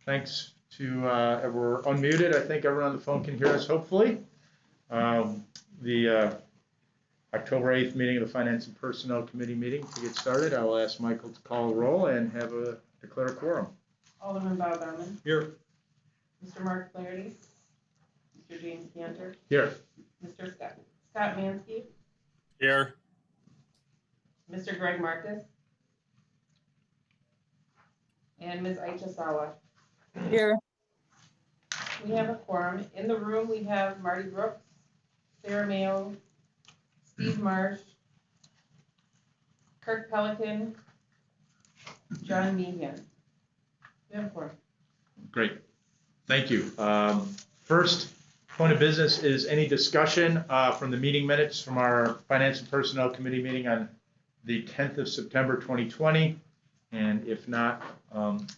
Thanks to, we're unmuted. I think everyone on the phone can hear us, hopefully. The October 8th meeting of the Finance and Personnel Committee meeting. To get started, I will ask Michael to call the roll and declare a quorum. Alderman Bob Bauman, Here. Mr. Mark Flaherty, Mr. James Cantor, Here. Mr. Scott Mansky, Here. Mr. Greg Marcus, and Ms. Aisha Sawa. Here. We have a quorum. In the room, we have Marty Brooks, Sarah Mayo, Steve Marsh, Kirk Pelican, John Meehan. We have a quorum. Great. Thank you. First point of business is any discussion from the meeting minutes from our Finance and Personnel Committee meeting on the 10th of September 2020, and if not,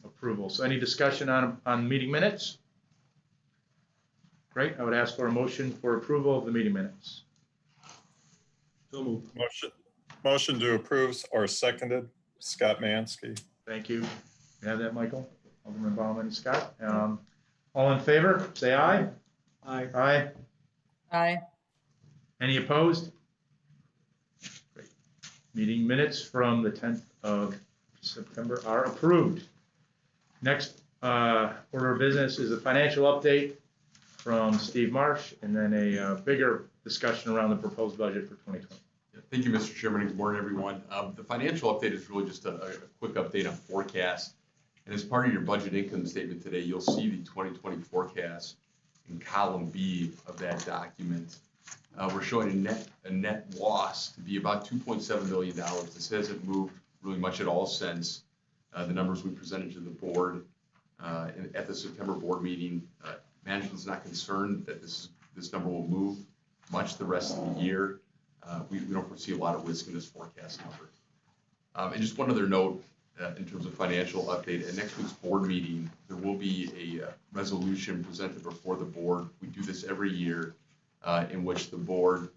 approval. So any discussion on meeting minutes? Great. I would ask for a motion for approval of the meeting minutes. So moved. Motion to approve or seconded, Scott Mansky. Thank you. You have that, Michael? Alderman Bauman and Scott. All in favor, say aye. Aye. Aye. Aye. Any opposed? Great. Meeting minutes from the 10th of September are approved. Next order of business is a financial update from Steve Marsh, and then a bigger discussion around the proposed budget for 2020. Thank you, Mr. Chairman, and good morning, everyone. The financial update is really just a quick update on forecast. And as part of your budget income statement today, you'll see the 2020 forecast in column B of that document. We're showing a net loss to be about $2.7 million. This hasn't moved really much at all since the numbers we presented to the board at the September board meeting. Management's not concerned that this number will move much the rest of the year. We don't foresee a lot of risk in this forecast number. And just one other note in terms of financial update, at next week's board meeting, there will be a resolution presented before the board. We do this every year in which the board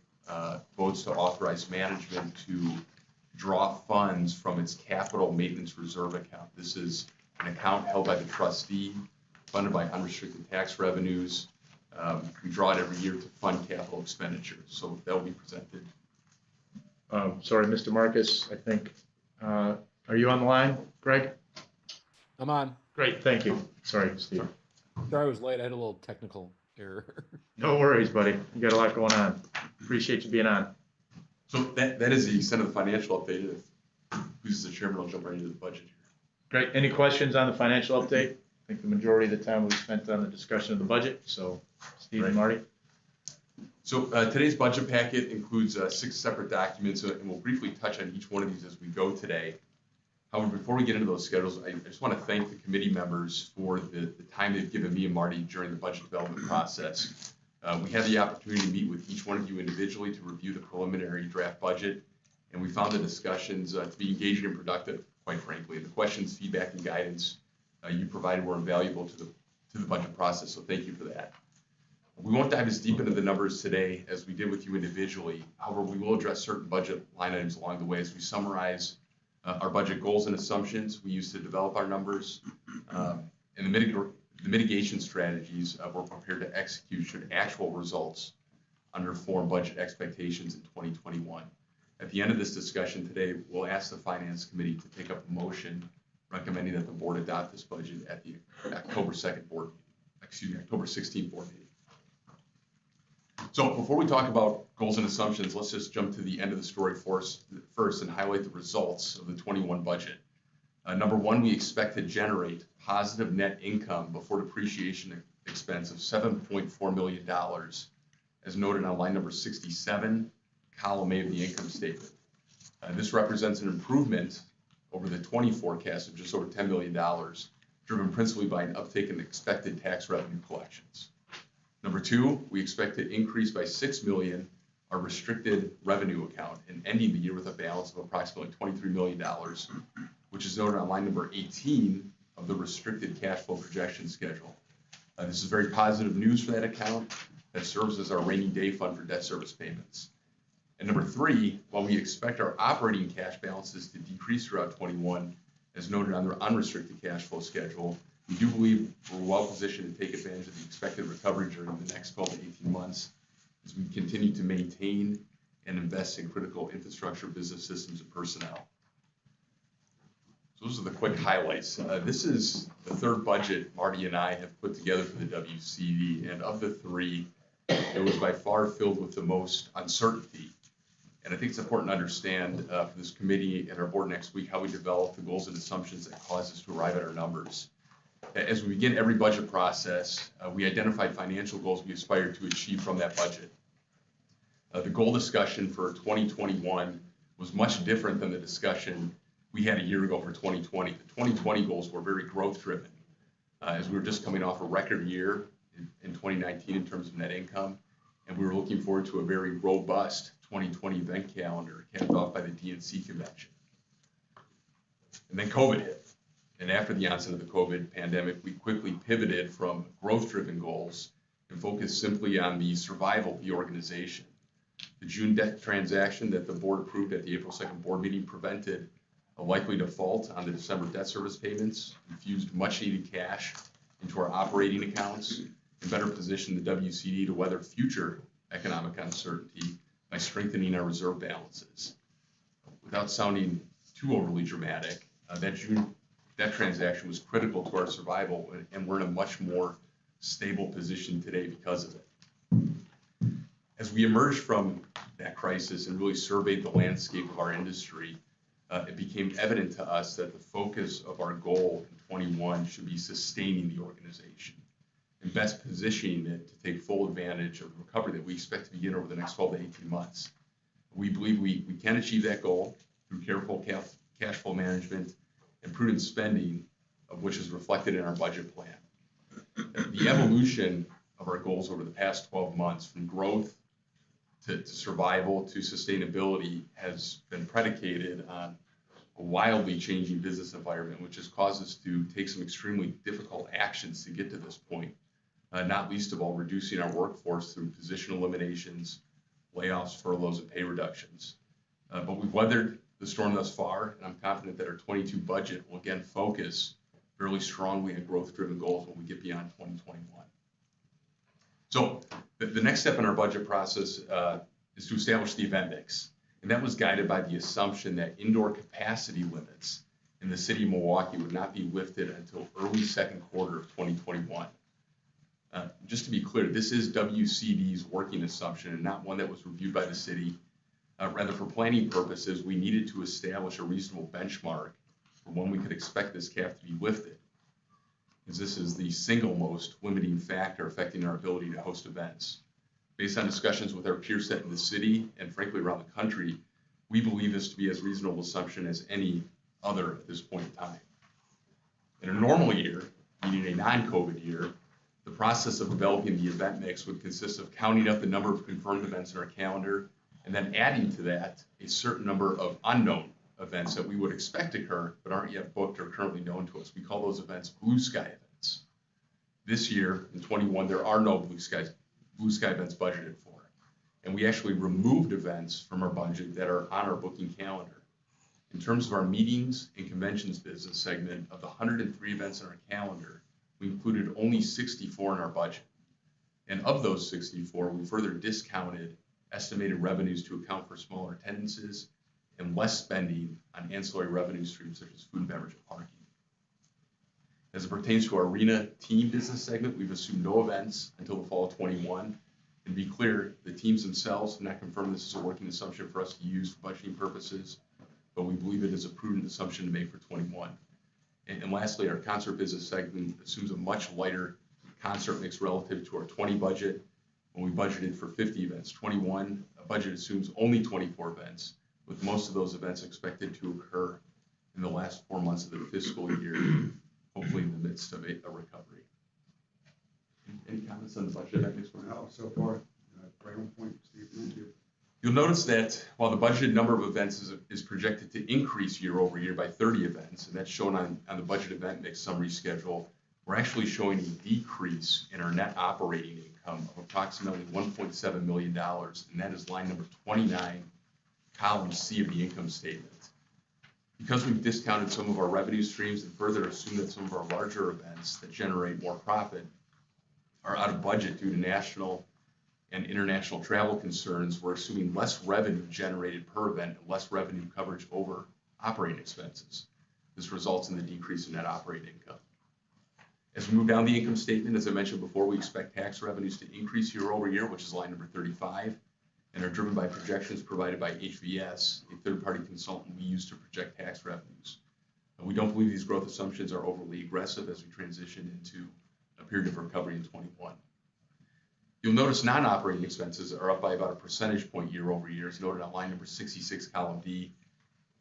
votes to authorize management to draw funds from its capital maintenance reserve account. This is an account held by the trustee, funded by unrestricted tax revenues. We draw it every year to fund capital expenditures. So that will be presented. Sorry, Mr. Marcus, I think, are you on the line, Greg? I'm on. Great, thank you. Sorry, Steve. Sorry I was late. I had a little technical error. No worries, buddy. You got a lot going on. Appreciate you being on. So that is the extent of the financial update. Who's the chairman? I'll jump right into the budget here. Great. Any questions on the financial update? I think the majority of the time we spent on the discussion of the budget. So, Steve and Marty. So today's budget packet includes 6 separate documents, and we'll briefly touch on each one of these as we go today. However, before we get into those schedules, I just want to thank the committee members for the time they've given me and Marty during the budget development process. We had the opportunity to meet with each one of you individually to review the preliminary draft budget, and we found the discussions to be engaging and productive, quite frankly. The questions, feedback, and guidance you provided were invaluable to the budget process, so thank you for that. We won't dive as deep into the numbers today as we did with you individually. However, we will address certain budget line items along the way as we summarize our budget goals and assumptions we use to develop our numbers, and the mitigation strategies we're prepared to execute should actual results underperform budget expectations in 2021. At the end of this discussion today, we'll ask the Finance Committee to take up a motion recommending that the board adopt this budget at the October 16th board meeting. So before we talk about goals and assumptions, let's just jump to the end of the story first and highlight the results of the 21 budget. Number one, we expect to generate positive net income before depreciation expense of $7.4 million, as noted on line number 67, column A of the income statement. This represents an improvement over the 20 forecast of just over $10 million, driven principally by an uptick in expected tax revenue collections. Number two, we expect to increase by $6 million our restricted revenue account and ending the year with a balance of approximately $23 million, which is noted on line number 18 of the restricted cash flow projection schedule. This is very positive news for that account that serves as our rainy day fund for debt service payments. And number three, while we expect our operating cash balances to decrease throughout 21, as noted on the unrestricted cash flow schedule, We do believe we're well positioned to take advantage of the expected recovery during the next 12 to 18 months as we continue to maintain and invest in critical infrastructure, business systems, and personnel. So those are the quick highlights. This is the third budget Marty and I have put together for the WCD, and of the three, it was by far filled with the most uncertainty. And I think it's important to understand for this committee and our board next week how we develop the goals and assumptions that cause us to arrive at our numbers. As we begin every budget process, we identified financial goals we aspire to achieve from that budget. The goal discussion for 2021 was much different than the discussion we had a year ago for 2020. The 2020 goals were very growth driven, as we were just coming off a record year in 2019 in terms of net income, and we were looking forward to a very robust 2020 event calendar capped off by the DNC convention. And then COVID hit. And after the onset of the COVID pandemic, we quickly pivoted from growth-driven goals and focused simply on the survival of the organization. The June debt transaction that the board approved at the April 2nd board meeting prevented a likely default on the December debt service payments, infused much-needed cash into our operating accounts, and better positioned the WCD to weather future economic uncertainty by strengthening our reserve balances. Without sounding too overly dramatic, that June debt transaction was critical to our survival, and we're in a much more stable position today because of it. As we emerged from that crisis and really surveyed the landscape of our industry, it became evident to us that the focus of our goal in 21 should be sustaining the organization and best positioning it to take full advantage of the recovery that we expect to begin over the next 12 to 18 months. We believe we can achieve that goal through careful cash flow management and prudent spending, of which is reflected in our budget plan. The evolution of our goals over the past 12 months, from growth to survival to sustainability, has been predicated on a wildly changing business environment, which has caused us to take some extremely difficult actions to get to this point, not least of all reducing our workforce through position eliminations, layoffs, furloughs, and pay reductions. But we've weathered the storm thus far, and I'm confident that our 22 budget will again focus fairly strongly on growth-driven goals when we get beyond 2021. So the next step in our budget process is to establish the event mix. And that was guided by the assumption that indoor capacity limits in the city of Milwaukee would not be lifted until early second quarter of 2021. Just to be clear, this is WCD's working assumption and not one that was reviewed by the city. Rather, for planning purposes, we needed to establish a reasonable benchmark for when we could expect this cap to be lifted, as this is the single most limiting factor affecting our ability to host events. Based on discussions with our peer set in the city and frankly around the country, we believe this to be as reasonable assumption as any other at this point in time. In a normal year, meaning a non-COVID year, the process of developing the event mix would consist of counting up the number of confirmed events in our calendar and then adding to that a certain number of unknown events that we would expect to occur but aren't yet booked or currently known to us. We call those events blue sky events. This year, in 21, there are no blue sky events budgeted for. And we actually removed events from our budget that are on our booking calendar. In terms of our meetings and conventions business segment, of the 103 events in our calendar, we included only 64 in our budget. And of those 64, we further discounted estimated revenues to account for smaller attendances and less spending on ancillary revenue streams such as food and beverage and parking. As it pertains to our arena team business segment, we've assumed no events until the fall of 21. And to be clear, the teams themselves have not confirmed this is a working assumption for us to use for budgeting purposes, but we believe it is a prudent assumption to make for 21. And lastly, our concert business segment assumes a much lighter concert mix relative to our 20 budget. When we budgeted for 50 events, 21 budget assumes only 24 events, with most of those events expected to occur in the last 4 months of the fiscal year, hopefully in the midst of a recovery. Any comments on the budget? No, so far, right on point, Steve. Thank you. You'll notice that while the budgeted number of events is projected to increase year over year by 30 events, and that's shown on the budget event mix summary schedule, we're actually showing a decrease in our net operating income of approximately $1.7 million, and that is line number 29, column C of the income statement. Because we've discounted some of our revenue streams and further assumed that some of our larger events that generate more profit are out of budget due to national and international travel concerns, we're assuming less revenue generated per event and less revenue coverage over operating expenses. This results in the decrease in net operating income. As we move down the income statement, as I mentioned before, we expect tax revenues to increase year over year, which is line number 35, and are driven by projections provided by HVS, a third-party consultant we use to project tax revenues. We don't believe these growth assumptions are overly aggressive as we transition into a period of recovery in 21. You'll notice non-operating expenses are up by about a percentage point year over year, as noted on line number 66, column D.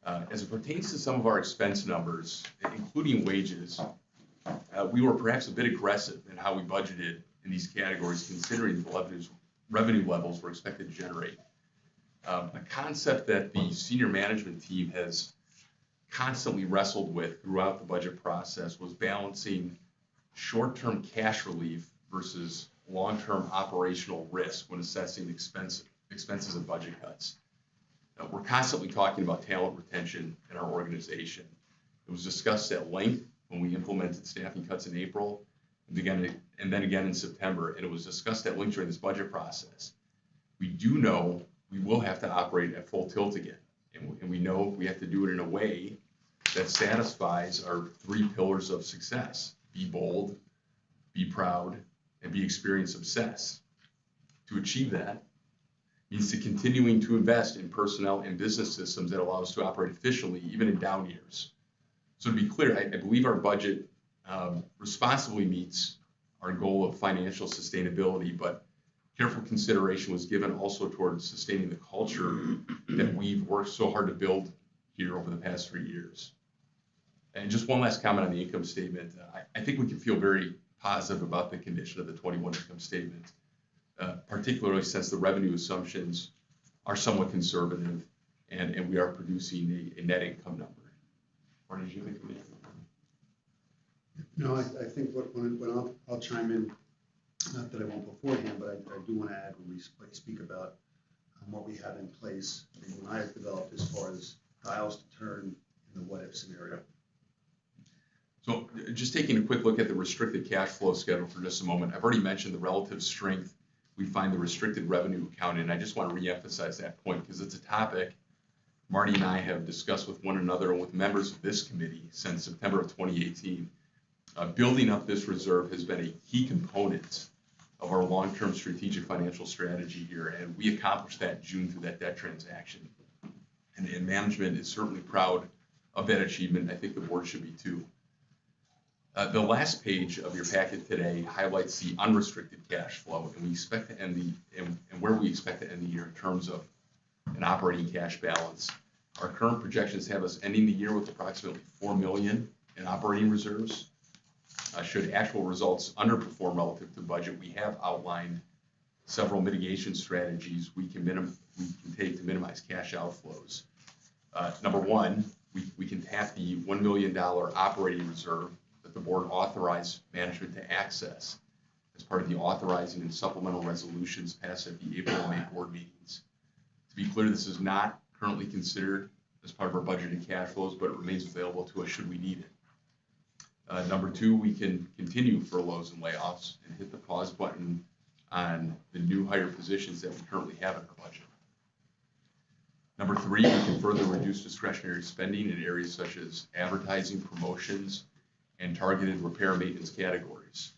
As it pertains to some of our expense numbers, including wages, we were perhaps a bit aggressive in how we budgeted in these categories, considering the revenue levels we're expected to generate. A concept that the senior management team has constantly wrestled with throughout the budget process was balancing short-term cash relief versus long-term operational risk when assessing expenses and budget cuts. We're constantly talking about talent retention in our organization. It was discussed at length when we implemented staffing cuts in April, and then again in September, and it was discussed at length during this budget process. We do know we will have to operate at full tilt again, and we know we have to do it in a way that satisfies our 3 pillars of success: be bold, be proud, and be experience obsessed. To achieve that means to continuing to invest in personnel and business systems that allow us to operate efficiently even in down years. So to be clear, I believe our budget responsibly meets our goal of financial sustainability, but careful consideration was given also towards sustaining the culture that we've worked so hard to build here over the past 3 years. And just one last comment on the income statement. I think we can feel very positive about the condition of the 21 income statement, particularly since the revenue assumptions are somewhat conservative and we are producing a net income number. Or did you think of it? No, I think when I'll chime in, not that I won't beforehand, but I do want to add when we speak about what we have in place and when I have developed as far as dials to turn in the what-if scenario. So just taking a quick look at the restricted cash flow schedule for just a moment. I've already mentioned the relative strength we find the restricted revenue account in. I just want to reemphasize that point because it's a topic Marty and I have discussed with one another and with members of this committee since September of 2018. Building up this reserve has been a key component of our long-term strategic financial strategy here, and we accomplished that in June through that debt transaction. And management is certainly proud of that achievement. I think the board should be too. The last page of your packet today highlights the unrestricted cash flow, and we expect to end where we expect to end the year in terms of an operating cash balance. Our current projections have us ending the year with approximately $4 million in operating reserves. Should actual results underperform relative to budget, we have outlined several mitigation strategies we can take to minimize cash outflows. Number one, we can tap the $1 million operating reserve that the board authorized management to access as part of the authorizing and supplemental resolutions passed at the April and May board meetings. To be clear, this is not currently considered as part of our budgeted cash flows, but it remains available to us should we need it. Number two, we can continue furloughs and layoffs and hit the pause button on the new hire positions that we currently have in our budget. Number three, we can further reduce discretionary spending in areas such as advertising, promotions, and targeted repair and maintenance categories.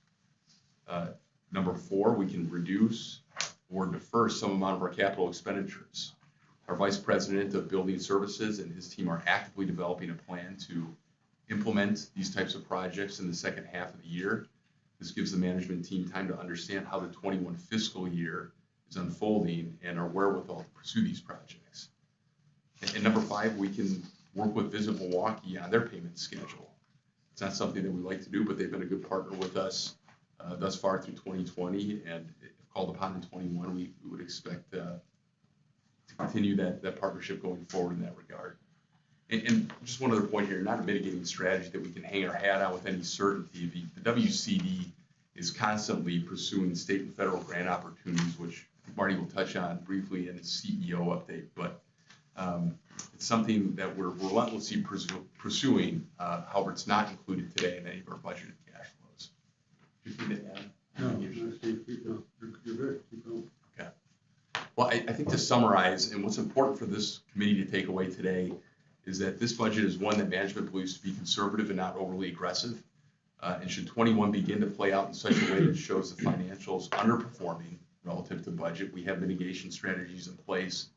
Number four, we can reduce or defer some amount of our capital expenditures. Our Vice President of Building Services and his team are actively developing a plan to implement these types of projects in the second half of the year. This gives the management team time to understand how the 21 fiscal year is unfolding and our wherewithal to pursue these projects. And number five, we can work with Visit Milwaukee on their payment schedule. It's not something that we like to do, but they've been a good partner with us thus far through 2020, and if called upon in 21, we would expect to continue that partnership going forward in that regard. And just one other point here, not a mitigating strategy that we can hang our hat on with any certainty. The WCD is constantly pursuing state and federal grant opportunities, which Marty will touch on briefly in his CEO update. But It's something that we're relentlessly pursuing. However, it's not included today in any of our budgeted cash flows. Anything to add? No, Steve, you're good. Keep going. Okay. Well, I think to summarize, and what's important for this committee to take away today is that this budget is one that management believes to be conservative and not overly aggressive. And should 21 begin to play out in such a way that shows the financials underperforming relative to budget, we have mitigation strategies in place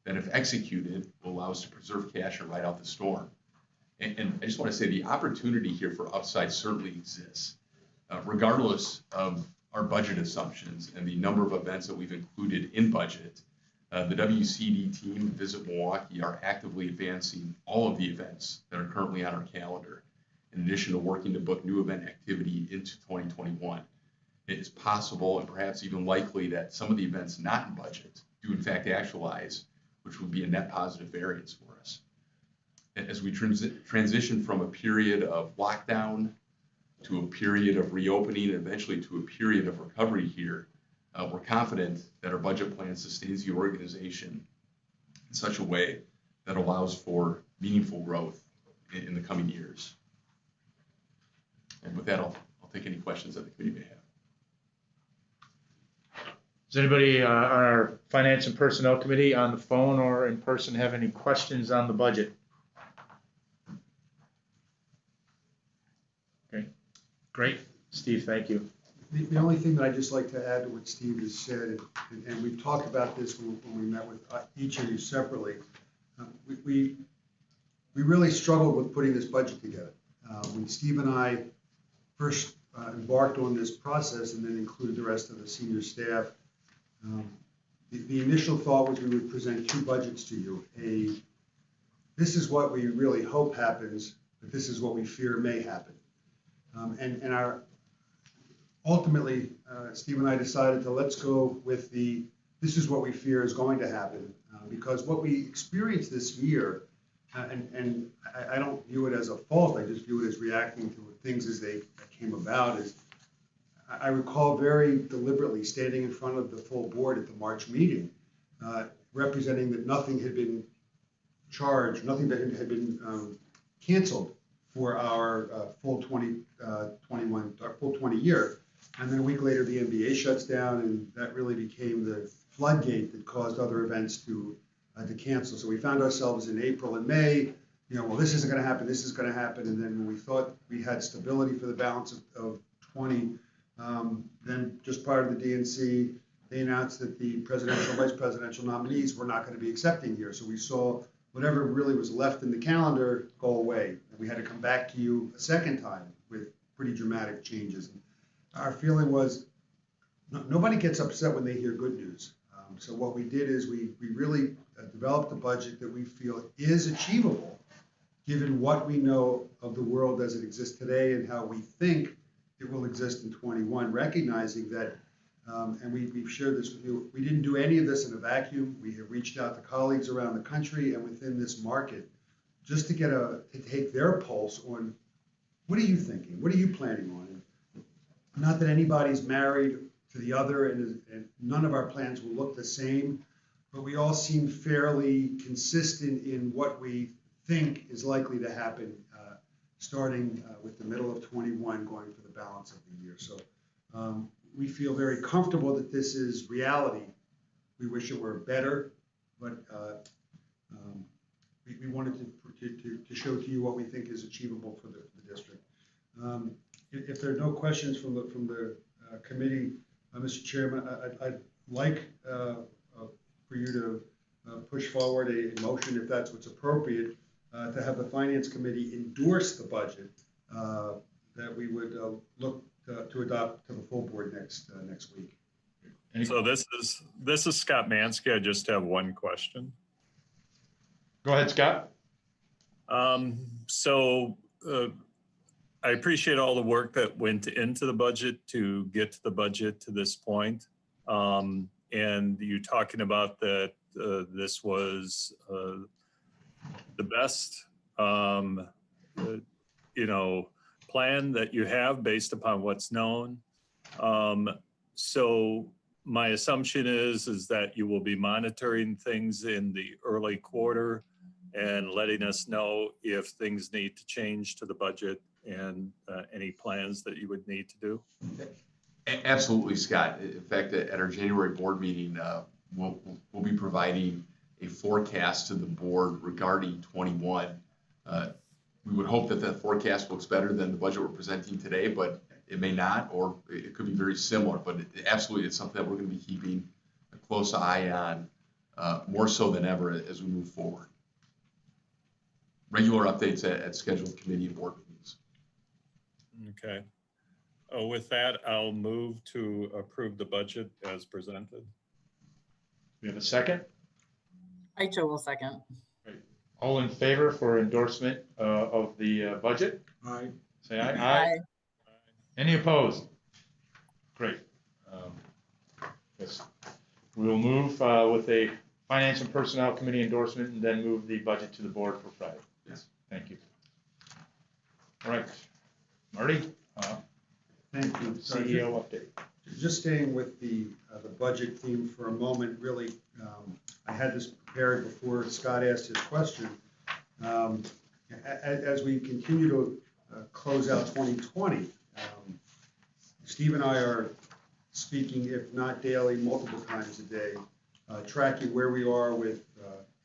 that, if executed, will allow us to preserve cash and ride out the storm. And I just want to say the opportunity here for upside certainly exists. Regardless of our budget assumptions and the number of events that we've included in budget, the WCD team and Visit Milwaukee are actively advancing all of the events that are currently on our calendar, in addition to working to book new event activity into 2021. It is possible and perhaps even likely that some of the events not in budget do in fact actualize, which would be a net positive variance for us. As we transition from a period of lockdown to a period of reopening and eventually to a period of recovery here, we're confident that our budget plan sustains the organization in such a way that allows for meaningful growth in the coming years. And with that, I'll take any questions that the committee may have. Does anybody on our Finance and Personnel Committee on the phone or in person have any questions on the budget? Okay, great. Steve, thank you. The only thing that I'd just like to add to what Steve has said, and we've talked about this when we met with each of you separately, we really struggled with putting this budget together. When Steve and I first embarked on this process and then included the rest of the senior staff, the initial thought was we would present two budgets to you. This is what we really hope happens, but this is what we fear may happen. Ultimately, Steve and I decided to let's go with this is what we fear is going to happen, because what we experienced this year, and I don't view it as a fault, I just view it as reacting to things as they came about, is I recall very deliberately standing in front of the full board at the March meeting, representing that nothing had been charged, nothing that had been canceled for our full 20 year. And then a week later, the NBA shuts down, and that really became the floodgate that caused other events to cancel. So we found ourselves in April and May, well, this isn't going to happen, this is going to happen. And then when we thought we had stability for the balance of 20, then just prior to the DNC, they announced that the presidential, vice presidential nominees were not going to be accepting here. So we saw whatever really was left in the calendar go away. And we had to come back to you a second time with pretty dramatic changes. Our feeling was nobody gets upset when they hear good news. So what we did is we really developed a budget that we feel is achievable, given what we know of the world as it exists today and how we think it will exist in 21, recognizing that, and we've shared this with you, we didn't do any of this in a vacuum. We have reached out to colleagues around the country and within this market just to to take their pulse on what are you thinking? What are you planning on? Not that anybody's married to the other, and none of our plans will look the same, but we all seem fairly consistent in what we think is likely to happen, starting with the middle of 21, going for the balance of the year. So we feel very comfortable that this is reality. We wish it were better, but we wanted to show to you what we think is achievable for the district. If there are no questions from the committee, Mr. Chairman, I'd like for you to push forward a motion, if that's what's appropriate, to have the Finance Committee endorse the budget that we would look to adopt to the full board next week. So this is Scott Mansky. I just have one question. Go ahead, Scott. I appreciate all the work that went into the budget to get to the budget to this point. And you talking about that this was the best, plan that you have based upon what's known. So My assumption is that you will be monitoring things in the early quarter and letting us know if things need to change to the budget and any plans that you would need to do. Absolutely, Scott. In fact, at our January board meeting, we'll be providing a forecast to the board regarding 21. We would hope that that forecast looks better than the budget we're presenting today, but it may not, or it could be very similar. But absolutely, it's something that we're going to be keeping a close eye on, more so than ever as we move forward. Regular updates at scheduled committee and board meetings. Okay. With that, I'll move to approve the budget as presented. We have a second? Rachel will second. Great. All in favor for endorsement of the budget? Aye. Say aye. Aye. Any opposed? Great. Yes. We will move with a Finance and Personnel Committee endorsement and then move the budget to the board for Friday. Yes. Thank you. All right. Marty? Thank you. CEO update. Just staying with the budget theme for a moment, really, I had this prepared before Scott asked his question. As we continue to close out 2020, Steve and I are speaking, if not daily, multiple times a day, tracking where we are with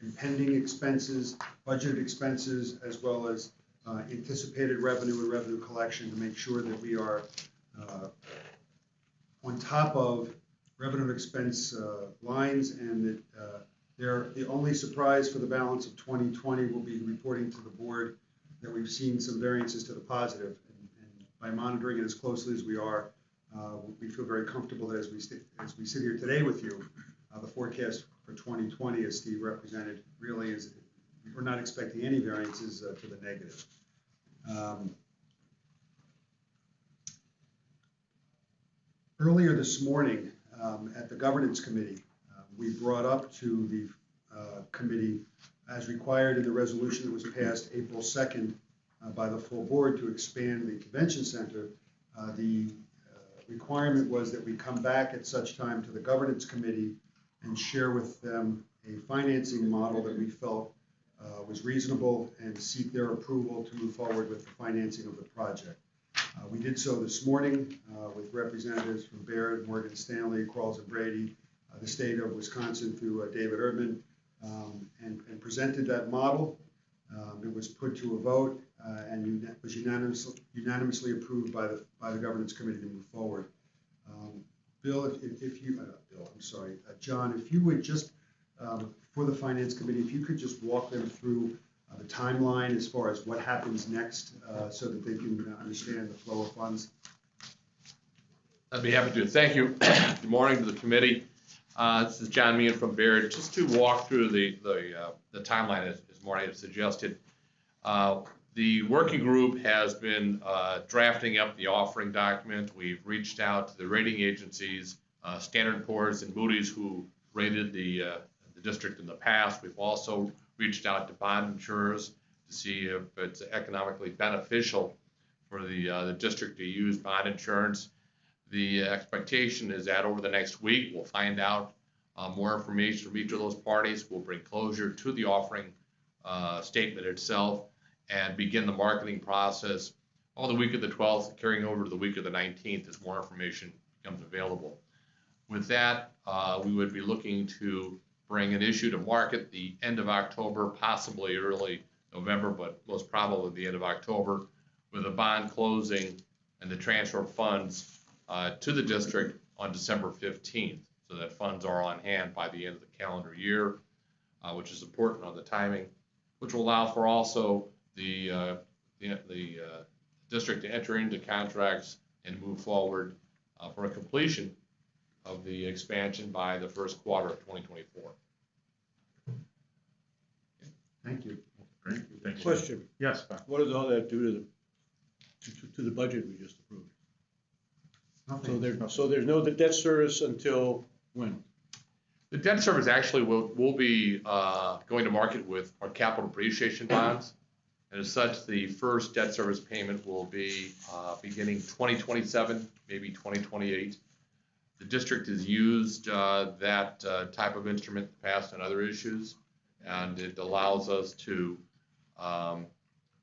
impending expenses, budgeted expenses, as well as anticipated revenue and revenue collection to make sure that we are on top of revenue and expense lines, and that the only surprise for the balance of 2020 will be reporting to the board that we've seen some variances to the positive. And by monitoring it as closely as we are, we feel very comfortable that as we sit here today with you, the forecast for 2020, as Steve represented, really is we're not expecting any variances to the negative. Earlier this morning at the Governance Committee, we brought up to the committee, as required in the resolution that was passed April 2nd by the full board to expand the convention center. The requirement was that we come back at such time to the Governance Committee and share with them a financing model that we felt was reasonable and seek their approval to move forward with the financing of the project. We did so this morning with representatives from Baird, Morgan Stanley, Quarles and Brady, the state of Wisconsin through David Erdman, and presented that model. It was put to a vote and was unanimously approved by the Governance Committee to move forward. Bill, John, if you would just, for the Finance Committee, if you could just walk them through the timeline as far as what happens next so that they can understand the flow of funds. I'd be happy to. Thank you. Good morning to the committee. This is John Meehan from Baird. Just to walk through the timeline as Marty had suggested. The working group has been drafting up the offering document. We've reached out to the rating agencies, Standard & Poor's and Moody's, who rated the district in the past. We've also reached out to bond insurers to see if it's economically beneficial for the district to use bond insurance. The expectation is that over the next week, we'll find out more information from each of those parties. We'll bring closure to the offering statement itself and begin the marketing process on the week of the 12th, carrying over to the week of the 19th as more information becomes available. With that, we would be looking to bring an issue to market the end of October, possibly early November, but most probably the end of October, with a bond closing and the transfer of funds to the district on December 15th, so that funds are on hand by the end of the calendar year, which is important on the timing, which will allow for also the district to enter into contracts and move forward for a completion of the expansion by the first quarter of 2024. Thank you. Great. Thank you. Question. Yes, Bob. What does all that do to the budget we just approved? Nothing. So there's no debt service until when? The debt service actually will be going to market with our capital appreciation bonds. And as such, the first debt service payment will be beginning 2027, maybe 2028. The district has used that type of instrument in the past on other issues, and it allows us to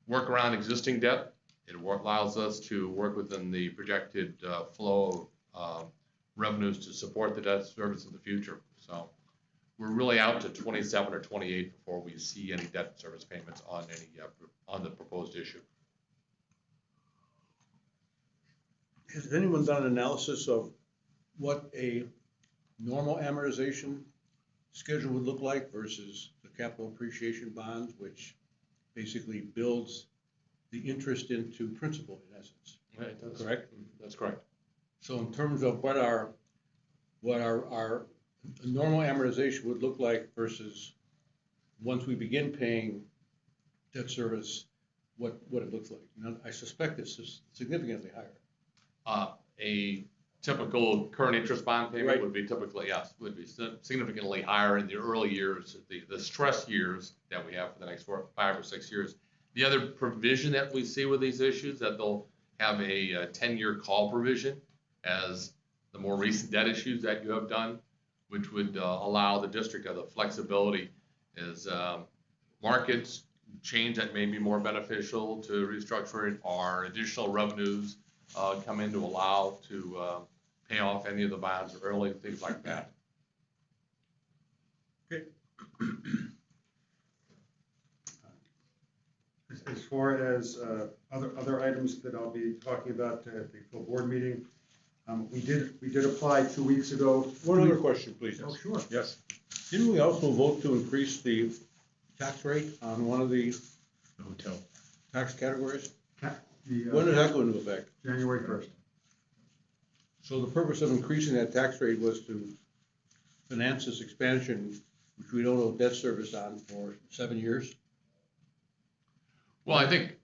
work around existing debt. It allows us to work within the projected flow of revenues to support the debt service in the future. So we're really out to 27 or 28 before we see any debt service payments on any on the proposed issue. Has anyone done an analysis of what a normal amortization schedule would look like versus the capital appreciation bonds, which basically builds the interest into principal in essence? Right, that's correct. That's correct. So in terms of what our normal amortization would look like versus once we begin paying debt service, what it looks like. Now, I suspect it's significantly higher. A typical current interest bond payment Right. would be typically, yes, would be significantly higher in the early years, the stress years that we have for the next 5 or 6 years. The other provision that we see with these issues, that they'll have a 10-year call provision as the more recent debt issues that you have done, which would allow the district of the flexibility as markets change that may be more beneficial to restructure it, or additional revenues come in to allow to pay off any of the bonds early, things like that. Okay. As far as other items that I'll be talking about at the full board meeting, we did apply 2 weeks ago. One other question, please. Oh, sure. Yes. Didn't we also vote to increase the tax rate on one of the Hotel. tax categories? The, When does that go into effect? January 1st. So the purpose of increasing that tax rate was to finance this expansion, which we don't owe debt service on for 7 years? Well, I think,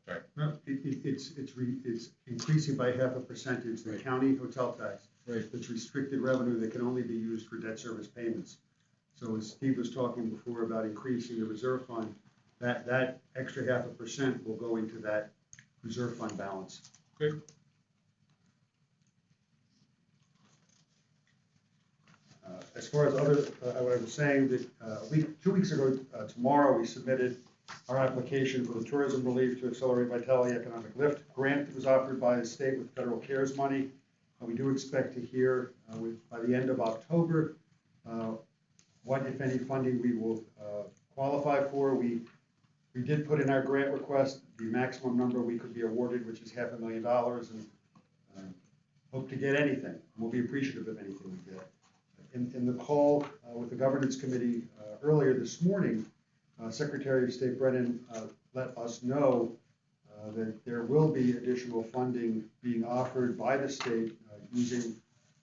sorry. No, it's increasing by 0.5%, the county hotel tax. Right. It's restricted revenue that can only be used for debt service payments. So as Steve was talking before about increasing the reserve fund, that extra 0.5% will go into that reserve fund balance. Okay. As far as other, what I was saying, that 2 weeks ago, tomorrow, we submitted our application for the tourism relief to accelerate vitality economic lift grant that was offered by the state with federal CARES money. We do expect to hear by the end of October what, if any, funding we will qualify for. We did put in our grant request the maximum number we could be awarded, which is $500,000, and hope to get anything. We'll be appreciative of anything we get. In the call with the governance committee earlier this morning, Secretary of State Brennan let us know that there will be additional funding being offered by the state using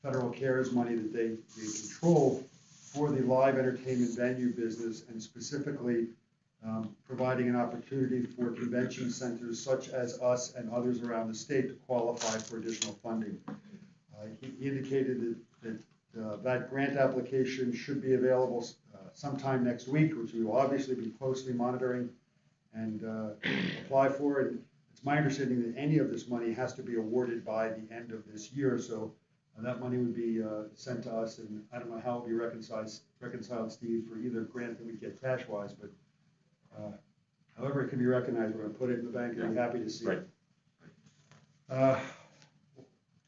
federal CARES money that they control for the live entertainment venue business, and specifically providing an opportunity for convention centers such as us and others around the state to qualify for additional funding. He indicated that grant application should be available sometime next week, which we will obviously be closely monitoring and apply for. And it's my understanding that any of this money has to be awarded by the end of this year. So that money would be sent to us, and I don't know how it will be reconciled, Steve, for either grant that we get cash-wise, but however it can be recognized, we're going to put it in the bank and be happy to see it.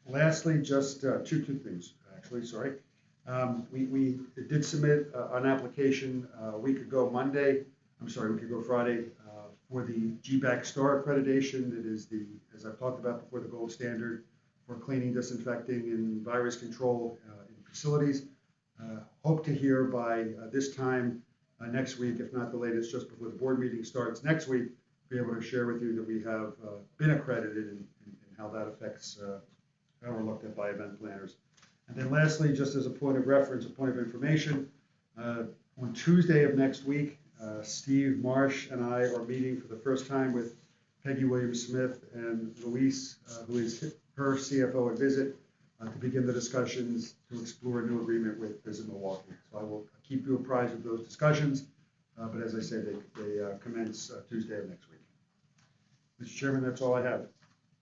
Lastly, just two things, actually, sorry. We did submit an application a week ago Friday, for the GBAC Star accreditation. That is as I've talked about before, the gold standard for cleaning, disinfecting, and virus control in facilities. Hope to hear by this time next week, if not the latest, just before the board meeting starts next week, be able to share with you that we have been accredited and how that affects how we're looked at by event planners. And then lastly, just as a point of reference, a point of information, on Tuesday of next week, Steve Marsh and I are meeting for the first time with Peggy Williams-Smith and Luis, who is her CFO at Visit, to begin the discussions to explore a new agreement with Visit Milwaukee. So I will keep you apprised of those discussions, but as I said, they commence Tuesday of next week. Mr. Chairman, that's all I have.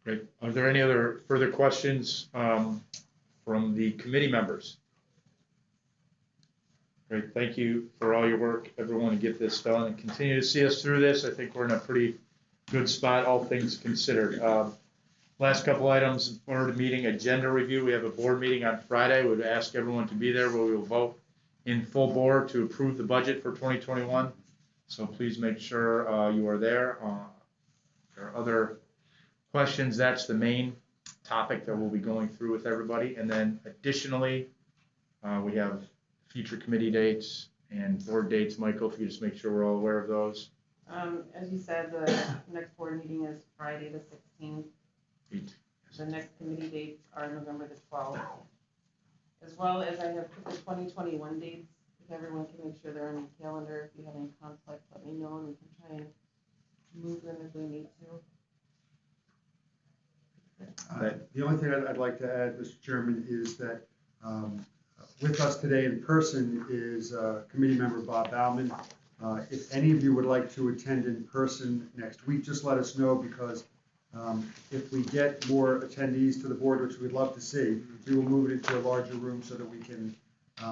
Great. Are there any other further questions from the committee members? Great, thank you for all your work, everyone, to get this done and continue to see us through this. I think we're in a pretty good spot, all things considered. Last couple items for the meeting, agenda review. We have a board meeting on Friday. We'd ask everyone to be there where we will vote in full board to approve the budget for 2021. So please make sure you are there. If there are other questions, that's the main topic that we'll be going through with everybody. And then additionally, we have future committee dates and board dates. Michael, if you just make sure we're all aware of those. As you said, the next board meeting is Friday the 16th. The next committee dates are November the 12th. As well as I have put the 2021 dates, if everyone can make sure they're on your calendar. If you have any conflicts, let me know and we can try and move them if we need to. The only thing I'd like to add, Mr. Chairman, is that with us today in person is committee member Bob Bauman. If any of you would like to attend in person next week, just let us know, because if we get more attendees to the board, which we'd love to see, we will move it into a larger room so that we can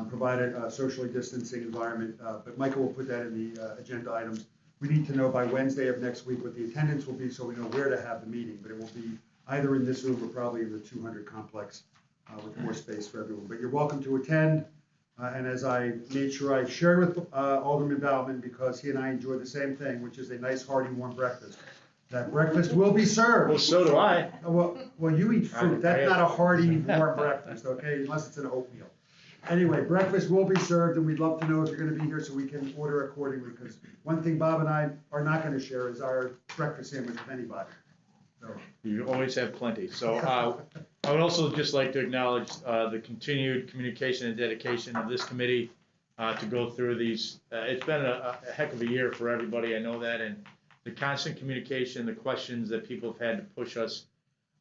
provide a socially distancing environment. But Michael will put that in the agenda items. We need to know by Wednesday of next week what the attendance will be so we know where to have the meeting, but it will be either in this room or probably in the 200 complex with more space for everyone. But you're welcome to attend. And as I made sure I shared with Alderman Bauman, because he and I enjoy the same thing, which is a nice, hearty, warm breakfast. That breakfast will be served. Well, so do I. Well, you eat fruit. That's not a hearty, warm breakfast, okay, unless it's an oatmeal. Anyway, breakfast will be served, and we'd love to know if you're going to be here so we can order accordingly, because one thing Bob and I are not going to share is our breakfast sandwich with anybody. So. You always have plenty. So I would also just like to acknowledge the continued communication and dedication of this committee to go through these. It's been a heck of a year for everybody. I know that. And the constant communication, the questions that people have had to push us,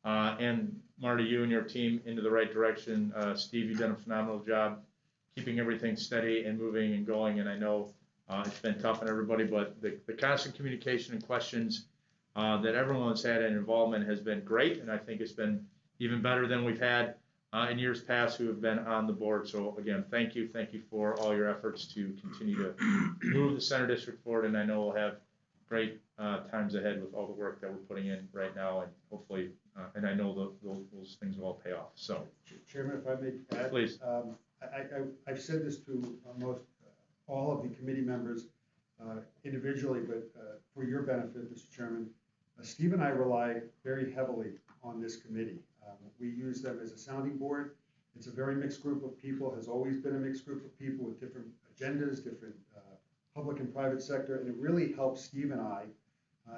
and Marty, you and your team into the right direction. Steve, you've done a phenomenal job keeping everything steady and moving and going. And I know it's been tough on everybody, but the constant communication and questions that everyone's had and involvement has been great. And I think it's been even better than we've had in years past who have been on the board. So again, thank you. Thank you for all your efforts to continue to move the Center District forward. And I know we'll have great times ahead with all the work that we're putting in right now, and hopefully, and I know those things will all pay off. So, Chairman, if I may add, please. I've said this to most all of the committee members individually, but for your benefit, Mr. Chairman, Steve and I rely very heavily on this committee. We use them as a sounding board. It's a very mixed group of people, has always been a mixed group of people with different agendas, different public and private sector, and it really helps Steve and I,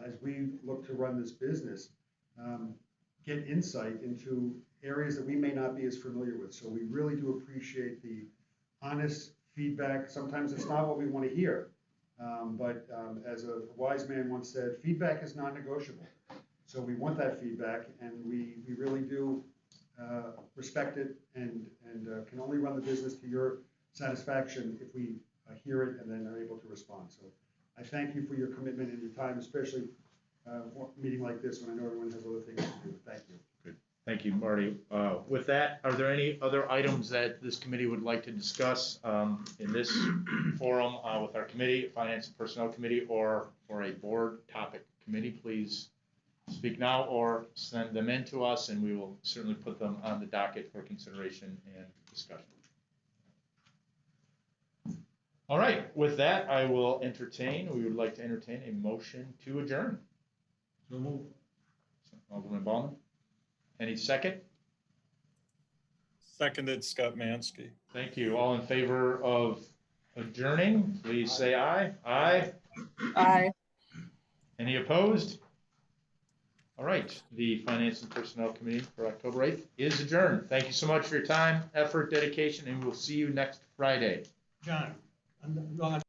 as we look to run this business, get insight into areas that we may not be as familiar with. So we really do appreciate the honest feedback. Sometimes it's not what we want to hear, but as a wise man once said, feedback is non-negotiable. So we want that feedback, and we really do respect it, and can only run the business to your satisfaction if we hear it and then are able to respond. So I thank you for your commitment and your time, especially a meeting like this when I know everyone has other things to do. Thank you. Good. Thank you, Marty. With that, are there any other items that this committee would like to discuss in this forum with our committee, Finance and Personnel Committee, or for a board topic committee? Please speak now or send them in to us, and we will certainly put them on the docket for consideration and discussion. All right, with that, we would like to entertain a motion to adjourn. So move. Alderman Ballman. Any second? Seconded, Scott Mansky. Thank you. All in favor of adjourning, please say aye. Aye. Aye. Any opposed? All right, the Finance and Personnel Committee for October 8th is adjourned. Thank you so much for your time, effort, dedication, and we'll see you next Friday. John, I'm